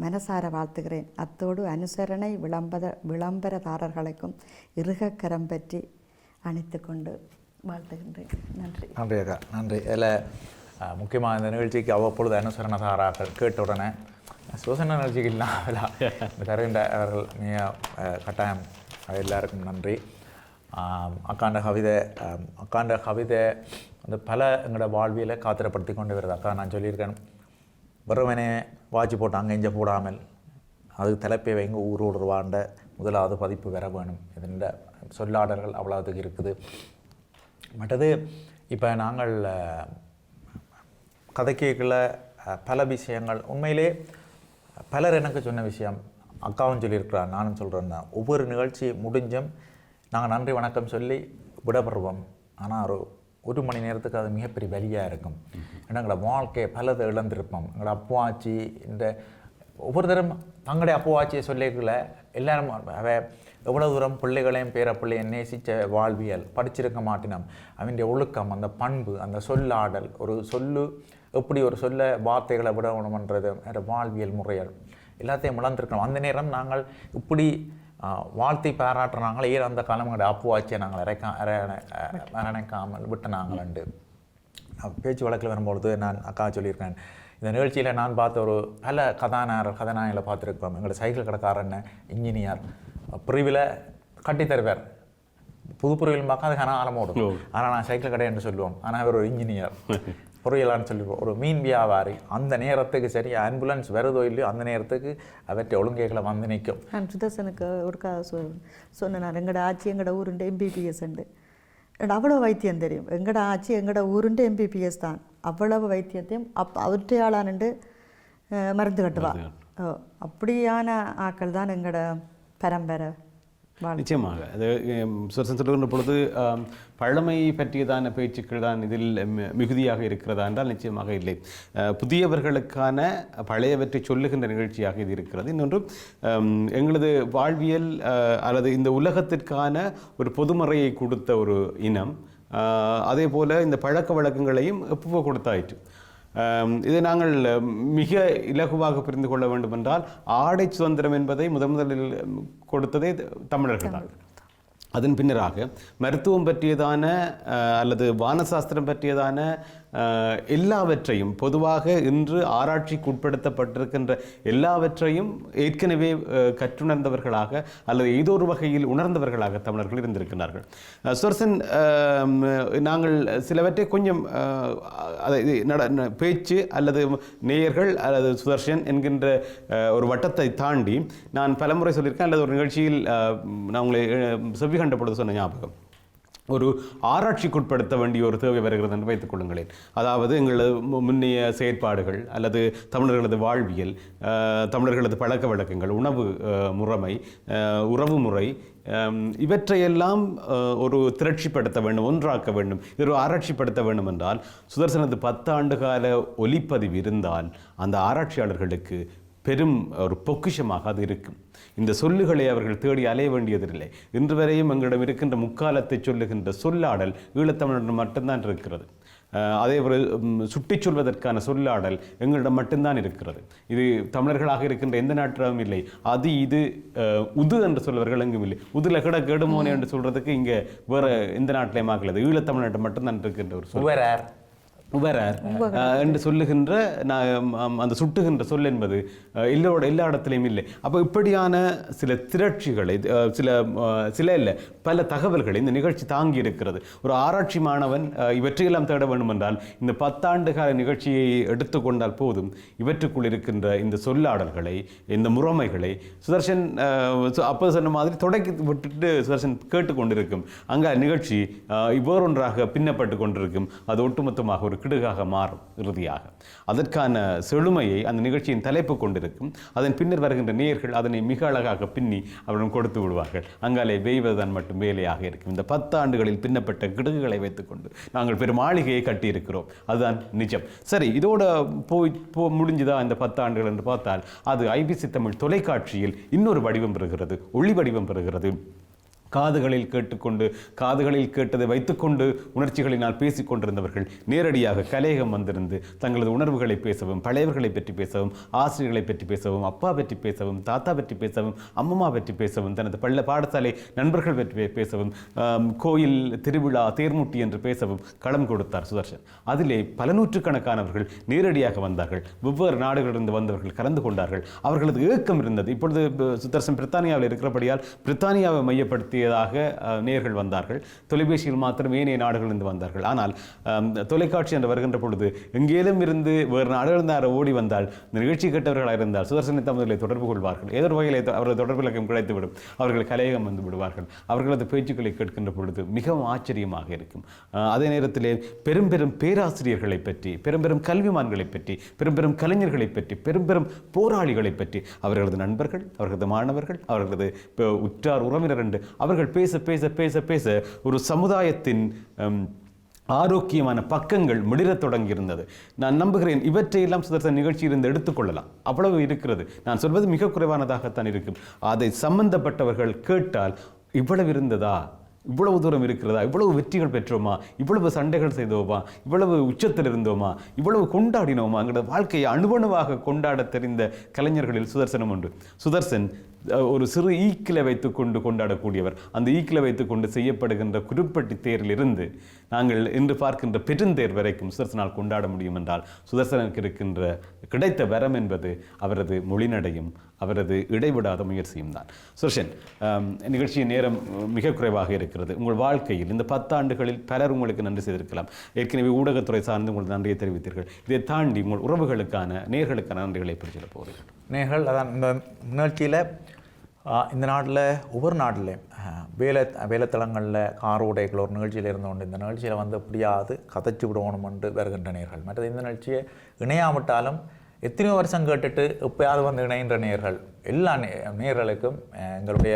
மனசார வாழ்த்துகிறேன். அத்தோடு அனுசரணை விளம்பரதாரர்களுக்கும் இறுகக்கரம் பற்றி அணைத்து கொண்டு வாழ்த்துகின்றேன். நன்றி. நன்றி அக்கா, நன்றி. இதில் முக்கியமாக இந்த நிகழ்ச்சிக்கு அவ்வப்பொழுது அனுசரணதாரர்கள் கேட்ட உடனே சோசன நிகழ்ச்சிக்கு இல்லாமல் தருகின்ற அவர்கள் மிக கட்டாயம் எல்லாருக்கும் நன்றி. அக்காண்ட கவிதை அந்த பல எங்களோட வாழ்வியலை காத்திரப்படுத்தி கொண்டு வருது. அக்கா நான் சொல்லியிருக்கேன், வெறுமனே வாட்சி போட்டு அங்கே இங்கே போடாமல் அது தலைப்பை வைங்க ஊரோடு வாழ்ந்த முதலாவது பதிப்பு வர வேணும். இதன் சொல்லாடல்கள் அவ்வளோதுக்கு இருக்குது. மற்றது இப்போ நாங்கள் கதைக்குள்ள பல விஷயங்கள் உண்மையிலே பலர் எனக்கு சொன்ன விஷயம், அக்காவும் சொல்லியிருக்கிறார், நானும் சொல்கிறேன் தான். ஒவ்வொரு நிகழ்ச்சி முடிஞ்சும் நாங்கள் நன்றி வணக்கம் சொல்லி விடப்படுவோம். ஆனால் ஒரு மணி நேரத்துக்கு அது மிகப்பெரிய வலியாக இருக்கும். ஏன்னா எங்களோட வாழ்க்கையை பலதை இழந்திருப்போம். எங்களோட அப்புவாச்சி இந்த ஒவ்வொரு தரம் தங்களுடைய அப்புவாச்சியை சொல்லிக்கல எல்லாரும் எவ்வளோ தூரம் பிள்ளைகளையும் பிள்ளையும் நேசித்த வாழ்வியல் படிச்சிருக்க மாட்டினோம். அவனுடைய ஒழுக்கம், அந்த பண்பு, அந்த சொல்லாடல், ஒரு எப்படி ஒரு சொல்ல வார்த்தைகளை விடணுமன்றது வாழ்வியல் முறைகள் எல்லாத்தையும் இழந்திருக்கணும். அந்த நேரம் நாங்கள் இப்படி வாழ்த்தை பாராட்டுறாங்களே, ஏன் அந்த காலங்களோட அப்புவாச்சியை நாங்கள் அரணைக்காமல் விட்டு நாங்களண்டு பேச்சு வழக்கில் வரும்பொழுது நான் அக்கா சொல்லியிருக்கேன், இந்த நிகழ்ச்சியில் நான் பார்த்த ஒரு பல கதாநாயகளை பார்த்துருப்போம். எங்களோட சைக்கிள் கடைக்காரன் இன்ஜினியர் பிரிவில் கட்டி தருவார். புதுப்பிரிவில் பார்க்க அது கனாலம் ஓடும். ஆனால் நான் சைக்கிள் கடை என்று சொல்லுவோம். ஆனால் அவர் ஒரு இன்ஜினியர் பொறியலான்னு சொல்லிடுவோம். ஒரு மீன் வியாபாரி. அந்த நேரத்துக்கு சரி ஆம்புலன்ஸ் வருதோ இல்லையோ அந்த நேரத்துக்கு அவற்றை ஒழுங்கைகளை வந்து நிற்கும். நான் சுதர்சனுக்கு ஒரு சொன்னேன், எங்களோட ஆட்சி எங்களோட ஊருண்டு MBBS உண்டு. அவ்வளோ வைத்தியம் தெரியும். எங்களோட ஆட்சி எங்களோட ஊருண்டு MBBS தான். அவ்வளவு வைத்தியத்தையும் அவற்றையாளானுண்டு மருந்து கட்டுவா. அப்படியான ஆக்கள் தான் எங்களோட பரம்பரை. நிச்சயமாக அது சொல்லுகின்ற பொழுது பழமை பற்றியதான பேச்சுக்கள் தான் இதில் மிகுதியாக இருக்கிறதா என்றால் நிச்சயமாக இல்லை. புதியவர்களுக்கான பழையவற்றை சொல்லுகின்ற நிகழ்ச்சியாக இது இருக்கிறது. இன்னொன்று எங்களது வாழ்வியல் அல்லது இந்த உலகத்திற்கான ஒரு பொதுமறையை கொடுத்த ஒரு இனம். அதே போல் இந்த பழக்க வழக்கங்களையும் எப்போ கொடுத்தாயிற்று. இதை நாங்கள் மிக இலகுவாக புரிந்து கொள்ள வேண்டும் என்றால் ஆடை சுதந்திரம் என்பதை முதலில் கொடுத்ததே தமிழர்கள் தான். அதன் பின்னராக மருத்துவம் பற்றியதான அல்லது வானசாஸ்திரம் பற்றியதான எல்லாவற்றையும் பொதுவாக இன்று ஆராய்ச்சிக்குட்படுத்தப்பட்டிருக்கின்ற எல்லாவற்றையும் ஏற்கனவே கற்றுணர்ந்தவர்களாக அல்லது ஏதோ ஒரு வகையில் உணர்ந்தவர்களாக தமிழர்கள் இருந்திருக்கிறார்கள். சுதர்சன், நாங்கள் சிலவற்றை கொஞ்சம் பேச்சு அல்லது நேயர்கள் அல்லது சுதர்ஷன் என்கின்ற ஒரு வட்டத்தை தாண்டி நான் பலமுறை சொல்லியிருக்கேன், அல்லது ஒரு நிகழ்ச்சியில் நான் உங்களை செவ்வி கண்ட பொழுது சொன்ன ஞாபகம், ஒரு ஆராய்ச்சிக்குட்படுத்த வேண்டிய ஒரு தேவை வருகிறது என்று வைத்துக் கொள்ளுங்களேன். அதாவது எங்களது முன்னைய செயற்பாடுகள் அல்லது தமிழர்களது வாழ்வியல், தமிழர்களது பழக்க வழக்கங்கள், உணவு முறைமை, உறவு முறை, இவற்றையெல்லாம் ஒரு திரட்சிப்படுத்த வேண்டும், ஒன்றாக்க வேண்டும், இது ஒரு ஆராய்ச்சிப்படுத்த வேண்டும் என்றால் சுதர்சனது 10 ஆண்டு கால ஒலிப்பதிவு இருந்தால் அந்த ஆராய்ச்சியாளர்களுக்கு பெரும் ஒரு பொக்கிஷமாக அது இருக்கும். இந்த சொல்லுகளை அவர்கள் தேடி அலைய வேண்டியதில்லை. இன்று வரையும் எங்களிடம் இருக்கின்ற முக்காலத்தை சொல்லுகின்ற சொல்லாடல் ஈழத்தமிழரிடம் மட்டும்தான் இருக்கிறது. அதே ஒரு சுட்டி சொல்வதற்கான சொல்லாடல் எங்களிடம் மட்டும்தான் இருக்கிறது. இது தமிழர்களாக இருக்கின்ற எந்த நாட்டிலும் இல்லை. அது இது உது என்று சொல்வர்கள் எங்கும் இல்லை. உதுல கிட கெடுமோனே என்று சொல்றதுக்கு இங்கே வேற எந்த நாட்டிலையும் ஆகலது. ஈழத்தமிழ்நாட்டில் மட்டும்தான் இருக்கின்ற ஒரு சொல் உபரார் என்று சொல்லுகின்ற அந்த சுட்டுகின்ற சொல் என்பது எல்லா இடத்துலையும் இல்லை. அப்போ இப்படியான சில திரட்சிகளை சில இல்லை பல தகவல்களை இந்த நிகழ்ச்சி தாங்கி இருக்கிறது. ஒரு ஆராய்ச்சி மாணவன் இவற்றையெல்லாம் தேட வேண்டும் என்றால் இந்த 10 ஆண்டு கால நிகழ்ச்சியை எடுத்துக்கொண்டால் போதும். இவற்றுக்குள் இருக்கின்ற இந்த சொல்லாடல்களை, இந்த முறைமைகளை சுதர்ஷன் அப்போது சொன்ன மாதிரி தொடக்கி விட்டுட்டு சுதர்ஷன் கேட்டுக்கொண்டிருக்கும். அங்கே நிகழ்ச்சி வேறொன்றாக பின்னப்பட்டு கொண்டிருக்கும். அது ஒட்டுமொத்தமாக ஒரு கிடுகாக மாறும். இறுதியாக அதற்கான செழுமையை அந்த நிகழ்ச்சியின் தலைப்பு கொண்டிருக்கும். அதன் பின்னர் வருகின்ற நேயர்கள் அதனை மிக அழகாக பின்னி அவரிடம் கொடுத்து விடுவார்கள். அங்காலே வேய்வதுதான் மட்டும் வேலையாக இருக்கும். இந்த 10 ஆண்டுகளில் பின்னப்பட்ட கிடுகுகளை வைத்துக்கொண்டு நாங்கள் பெரும் மாளிகையை கட்டியிருக்கிறோம். அதுதான் நிஜம். சரி, இதோட முடிஞ்சுதா இந்த 10 ஆண்டுகள் என்று பார்த்தால் அது ஐபிசி தமிழ் தொலைக்காட்சியில் இன்னொரு வடிவம் பெறுகிறது, ஒளி வடிவம் பெறுகிறது. காதுகளில் கேட்டுக்கொண்டு காதுகளில் கேட்டதை வைத்துக்கொண்டு உணர்ச்சிகளினால் பேசிக் கொண்டிருந்தவர்கள் நேரடியாக கலையகம் வந்திருந்து தங்களது உணர்வுகளை பேசவும், பழையவர்களை பற்றி பேசவும், ஆசிரியர்களை பற்றி பேசவும், அப்பா பற்றி பேசவும், தாத்தா பற்றி பேசவும், அம்மம்மா பற்றி பேசவும், தனது பாடசாலை நண்பர்கள் பற்றி பேசவும், கோயில் திருவிழா தேர்முட்டி என்று பேசவும் களம் கொடுத்தார் சுதர்ஷன். அதிலே பல நூற்றுக்கணக்கானவர்கள் நேரடியாக வந்தார்கள். வெவ்வேறு நாடுகளிலிருந்து வந்தவர்கள் கலந்து கொண்டார்கள். அவர்களது ஏக்கம் இருந்தது. இப்பொழுது சுதர்ஷன் பிரித்தானியாவில் இருக்கிறபடியால் பிரித்தானியாவை மையப்படுத்தி நேயர்கள் வந்தார்கள். தொலைபேசியில் மாத்திரம் ஏனைய நாடுகளிலிருந்து வந்தார்கள். ஆனால் தொலைக்காட்சி என்று வருகின்ற பொழுது எங்கேயும் இருந்து வேறு நாடுகளிலிருந்து ஓடி வந்தால் இந்த நிகழ்ச்சி கேட்டவர்களாக இருந்தால் சுதர்சனை தமிழர்களை தொடர்பு கொள்வார்கள். ஏதோ வகையில் அவரது தொடர்பு இலக்கம் கிடைத்துவிடும். அவர்கள் கலையகம் வந்து விடுவார்கள். அவர்களது பேச்சுக்களை கேட்கின்ற பொழுது மிகவும் ஆச்சரியமாக இருக்கும். அதே நேரத்திலே பெரும் பெரும் பேராசிரியர்களை பற்றி, பெரும் பெரும் கல்விமான்களை பற்றி, பெரும் பெரும் கலைஞர்களை பற்றி, பெரும் பெரும் போராளிகளை பற்றி, அவர்களது நண்பர்கள், அவர்களது மாணவர்கள், அவர்களது உற்றார் உறவினர் என்று அவர்கள் பேச பேச பேச பேச ஒரு சமுதாயத்தின் ஆரோக்கியமான பக்கங்கள் மிளிரத் தொடங்கியிருந்தது. நான் நம்புகிறேன் இவற்றையெல்லாம் சுதர்சன் நிகழ்ச்சியிலிருந்து எடுத்துக்கொள்ளலாம். அவ்வளவு இருக்கிறது. நான் சொல்வது மிக குறைவானதாகத்தான் இருக்கும். அதை சம்பந்தப்பட்டவர்கள் கேட்டால் இவ்வளவு இருந்ததா, இவ்வளவு தூரம் இருக்கிறதா, இவ்வளவு வெற்றிகள் பெற்றோமா, இவ்வளவு சண்டைகள் செய்தோமா, இவ்வளவு உச்சத்தில் இருந்தோமா, இவ்வளவு கொண்டாடினோமா, எங்களோட வாழ்க்கையை அணுவணுவாக கொண்டாட தெரிந்த கலைஞர்களில் சுதர்சனம் உண்டு. சுதர்சன் ஒரு சிறு ஈக்கில வைத்துக்கொண்டு கொண்டாடக்கூடியவர். அந்த ஈக்கில வைத்துக்கொண்டு செய்யப்படுகின்ற குறிப்பட்டி தேரிலிருந்து நாங்கள் இன்று பார்க்கின்ற பெருந்தேர் வரைக்கும் சுதர்சனால் கொண்டாட முடியும் என்றால் சுதர்சனுக்கு இருக்கின்ற கிடைத்த வரம் என்பது அவரது மொழிநடையும் அவரது இடைவிடாத முயற்சியும் தான். சுதர்சன், நிகழ்ச்சியின் நேரம் மிக குறைவாக இருக்கிறது. உங்கள் வாழ்க்கையில் இந்த 10 ஆண்டுகளில் பலர் உங்களுக்கு நன்றி செய்திருக்கலாம். ஏற்கனவே ஊடகத்துறை சார்ந்து உங்களுக்கு நன்றியை தெரிவித்தீர்கள். இதை தாண்டி உங்கள் உறவுகளுக்கான நேர்களுக்கான நன்றிகளை பிடிச்சிட போகிறீர்கள். நேர்கள் அதான் இந்த நிகழ்ச்சியில் இந்த நாட்டில் ஒவ்வொரு நாட்டிலையும் வேலைத்தளங்களில் காரோடைகள் ஒரு நிகழ்ச்சியில் இருந்தோண்டு இந்த நிகழ்ச்சியில் வந்து எப்படியாவது கதைச்சி விடணும் என்று வருகின்ற நேர்கள். மற்றது இந்த நிகழ்ச்சியை இணையாவிட்டாலும் எத்தனையோ வருஷம் கேட்டுட்டு எப்போயாவது வந்து இணைகின்ற நேர்கள் எல்லா நேர்களுக்கும் எங்களுடைய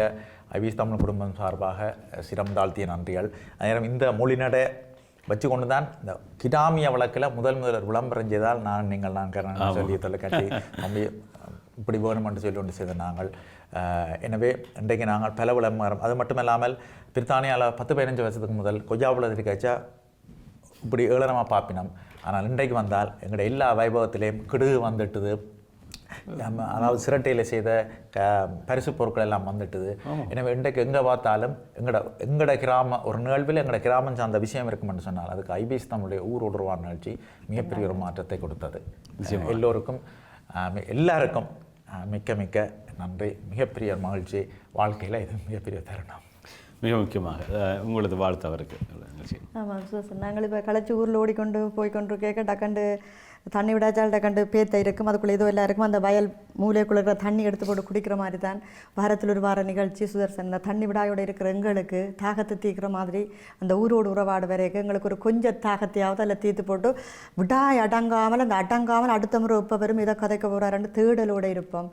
ஐபிசி தமிழ் குடும்பம் சார்பாக சிரம் தாழ்த்திய நன்றிகள். நேரம் இந்த மொழிநடை வச்சு கொண்டு தான் இந்த கிடாமிய வழக்கில் முதல் விளம்பரம் செய்தால் நான் சொல்லி தொலைக்காட்சி நம்பி இப்படி வேணும் என்று சொல்லி கொண்டு செய்த நாங்கள். எனவே இன்றைக்கு நாங்கள் பல விளம்பரம், அது மட்டும் இல்லாமல் பிரித்தானியாவில் 10-15 வருஷத்துக்கு முதல் கொய்யாவில் இருக்காச்சா இப்படி ஏளனமாக பார்ப்பினோம். ஆனால் இன்றைக்கு வந்தால் எங்களுடைய எல்லா வைபவத்திலையும் கிடுகு வந்துட்டுது, அதாவது சிரட்டையில் செய்த பரிசு பொருட்கள் எல்லாம் வந்துட்டுது. எனவே இன்றைக்கு எங்கே பார்த்தாலும் எங்கட கிராம ஒரு நிகழ்வில் எங்களோட கிராமம் சார்ந்த விஷயம் இருக்குமென்னு சொன்னால் அதுக்கு ஐபிஎஸ் நம்முடைய ஊரோடுருவார் நிகழ்ச்சி மிகப்பெரிய ஒரு மாற்றத்தை கொடுத்தது. எல்லோருக்கும் எல்லாருக்கும் மிக்க மிக்க நன்றி. மிகப்பெரிய மகிழ்ச்சி. வாழ்க்கையில் இது மிகப்பெரிய தருணம். மிக முக்கியமாக உங்களது வாழ்த்து அவருக்கு. ஆமாம் சார், நாங்கள் இப்போ களைச்சி ஊரில் ஓடிக்கொண்டு போய்கொண்டு கேட்க டக்கண்டு தண்ணி விடாச்சால் டக்கண்டு பேத்த இருக்கும், அதுக்குள்ளே ஏதோ எல்லாம் இருக்கும். அந்த வயல் மூலைக்குள்ள இருக்கிற தண்ணி எடுத்து போட்டு குடிக்கிற மாதிரி தான் வாரத்தில் ஒரு வார நிகழ்ச்சி சுதர்சன். அந்த தண்ணி விடாயோடு இருக்கிற எங்களுக்கு தாகத்தை தீர்க்கிற மாதிரி அந்த ஊரோடு உறவாடு வரைக்கும் எங்களுக்கு ஒரு கொஞ்சம் தாகத்தையாவது அதில் தீர்த்து போட்டு விடாய் அடங்காமல் அந்த அடங்காமல் அடுத்த முறை இப்போ வரும் இதை கதைக்க போகிறாருன்னு தேடலோடு இருப்போம்.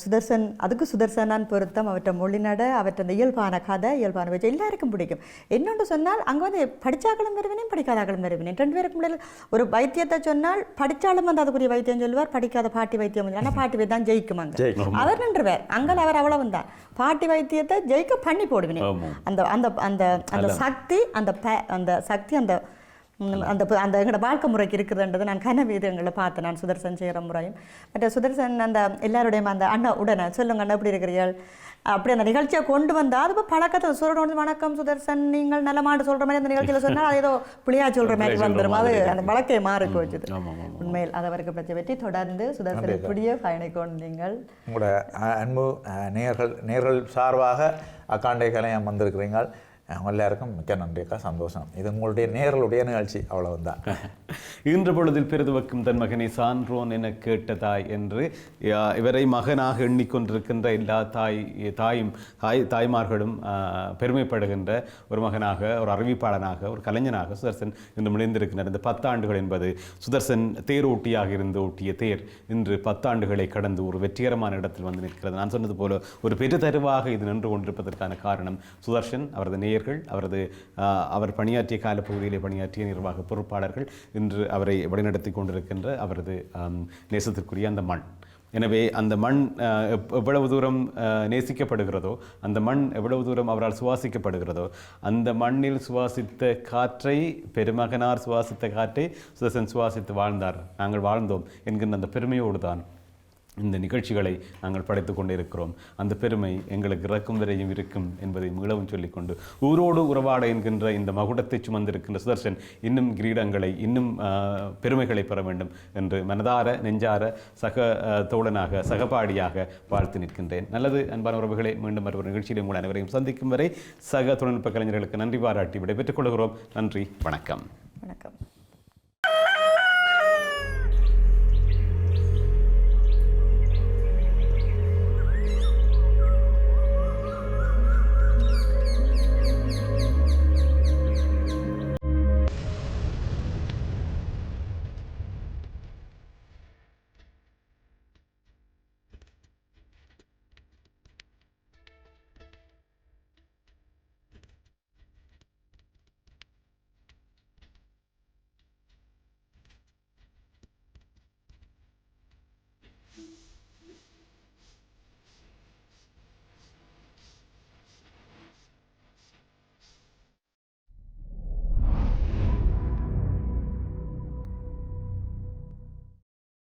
சுதர்சன் அதுக்கு சுதர்சனான் பொருத்தம். அவற்றை மொழிநட, அவற்றை அந்த இயல்பான கதை, இயல்பான வச்சு எல்லாருக்கும் பிடிக்கும். என்னொன்று சொன்னால் அங்கே வந்து படித்தாக்களும் வருவினேன், படிக்காதாக்களும் வருவினேன். 2 பேருக்கு முடியல. ஒரு வைத்தியத்தை சொன்னால் படித்தாலும் வந்து அதுக்குரிய வைத்தியம் சொல்லுவார், படிக்காத பாட்டி வைத்தியம். ஆனால் பாட்டி வைத்தியம் தான் ஜெயிக்குமாங்க. அவர் நின்றுவார் அங்கே, அவர் அவ்வளவு தான் பாட்டி வைத்தியத்தை ஜெயிக்க பண்ணி போடுவினேன். அந்த அந்த அந்த அந்த சக்தி அந்த சக்தி அந்த அந்த அந்த எங்களோட வாழ்க்கை முறைக்கு இருக்குதுன்றது நான் கனவீதங்களை பார்த்தேன். நான் சுதர்சன் செய்கிற முறையும் மற்ற சுதர்சன் அந்த எல்லாருடையும் அந்த அண்ணா உடனே சொல்லுங்க அண்ணா எப்படி இருக்கிறீர்கள் அப்படி அந்த நிகழ்ச்சியை கொண்டு வந்தால் அது இப்போ பழக்கத்தை சொல்கிறோம். வணக்கம் சுதர்சன், நீங்கள் நல்ல மாட்டு சொல்கிற மாதிரி அந்த நிகழ்ச்சியில் சொன்னால் அது ஏதோ புளியா சொல்கிற மாதிரி வந்துடும். அது அந்த வழக்கை மாறுக்கு வச்சுது. உண்மையில் அது அவருக்கு பிரச்சனை பற்றி தொடர்ந்து சுதர்சன் இப்படியே பயணிக்கொண்டு நீங்கள் உங்களோட அன்பு நேர்கள் சார்பாக அக்காண்டை கலையம் வந்திருக்கிறீங்க. அவங்க எல்லாருக்கும் மிக்க நன்றிக்கா, சந்தோஷம். இது உங்களுடைய நேர்களுடைய நிகழ்ச்சி, அவ்வளவுதான். இன்று பொழுதில் பெரிதுவக்கும் தன் மகனை சான்றோன் என கேட்ட தாய் என்று இவரை மகனாக எண்ணிக்கொண்டிருக்கின்ற எல்லா தாய்மார்களும் பெருமைப்படுகின்ற ஒரு மகனாக, ஒரு அறிவிப்பாளனாக, ஒரு கலைஞனாக சுதர்சன் இன்று முடிந்திருக்கின்றார். இந்த 10 ஆண்டுகள் என்பது சுதர்சன் தேரோட்டியாக இருந்து ஓட்டிய தேர் இன்று 10 ஆண்டுகளை கடந்து ஒரு வெற்றிகரமான இடத்தில் வந்து நிற்கிறது. நான் சொன்னது போல ஒரு பெருதருவாக இது நின்று கொண்டிருப்பதற்கான காரணம் சுதர்சன், அவரது அவர் பணியாற்றிய காலப்பகுதியிலே பணியாற்றிய நிர்வாக பொறுப்பாளர்கள், இன்று அவரை வழிநடத்தி கொண்டிருக்கின்ற அவரது நேசத்திற்குரிய அந்த மண். எனவே அந்த மண் எவ்வளவு தூரம் நேசிக்கப்படுகிறதோ, அந்த மண் எவ்வளவு தூரம் அவரால் சுவாசிக்கப்படுகிறதோ, அந்த மண்ணில் சுவாசித்த காற்றை, பெருமகனார் சுவாசித்த காற்றை சுதர்சன் சுவாசித்து வாழ்ந்தார், நாங்கள் வாழ்ந்தோம் என்கின்ற அந்த பெருமையோடு தான் இந்த நிகழ்ச்சிகளை நாங்கள் படைத்து கொண்டே இருக்கிறோம். அந்த பெருமை எங்களுக்கு இறக்கும் வரையும் இருக்கும் என்பதை மீளவும் சொல்லிக்கொண்டு, ஊரோடு உறவாட என்கின்ற இந்த மகுடத்தை சுமந்திருக்கின்ற சுதர்சன் இன்னும் கிரீடங்களை, இன்னும் பெருமைகளை பெற வேண்டும் என்று மனதார நெஞ்சார தோழனாக சகபாடியாக வாழ்த்து நிற்கின்றேன். நல்லது அன்பான உறவுகளை, மீண்டும் ஒரு நிகழ்ச்சியில் உங்கள் அனைவரையும் சந்திக்கும் வரை சக தொழில்நுட்ப கலைஞர்களுக்கு நன்றி பாராட்டி விடைபெற்றுக் கொள்கிறோம். நன்றி, வணக்கம். வணக்கம்.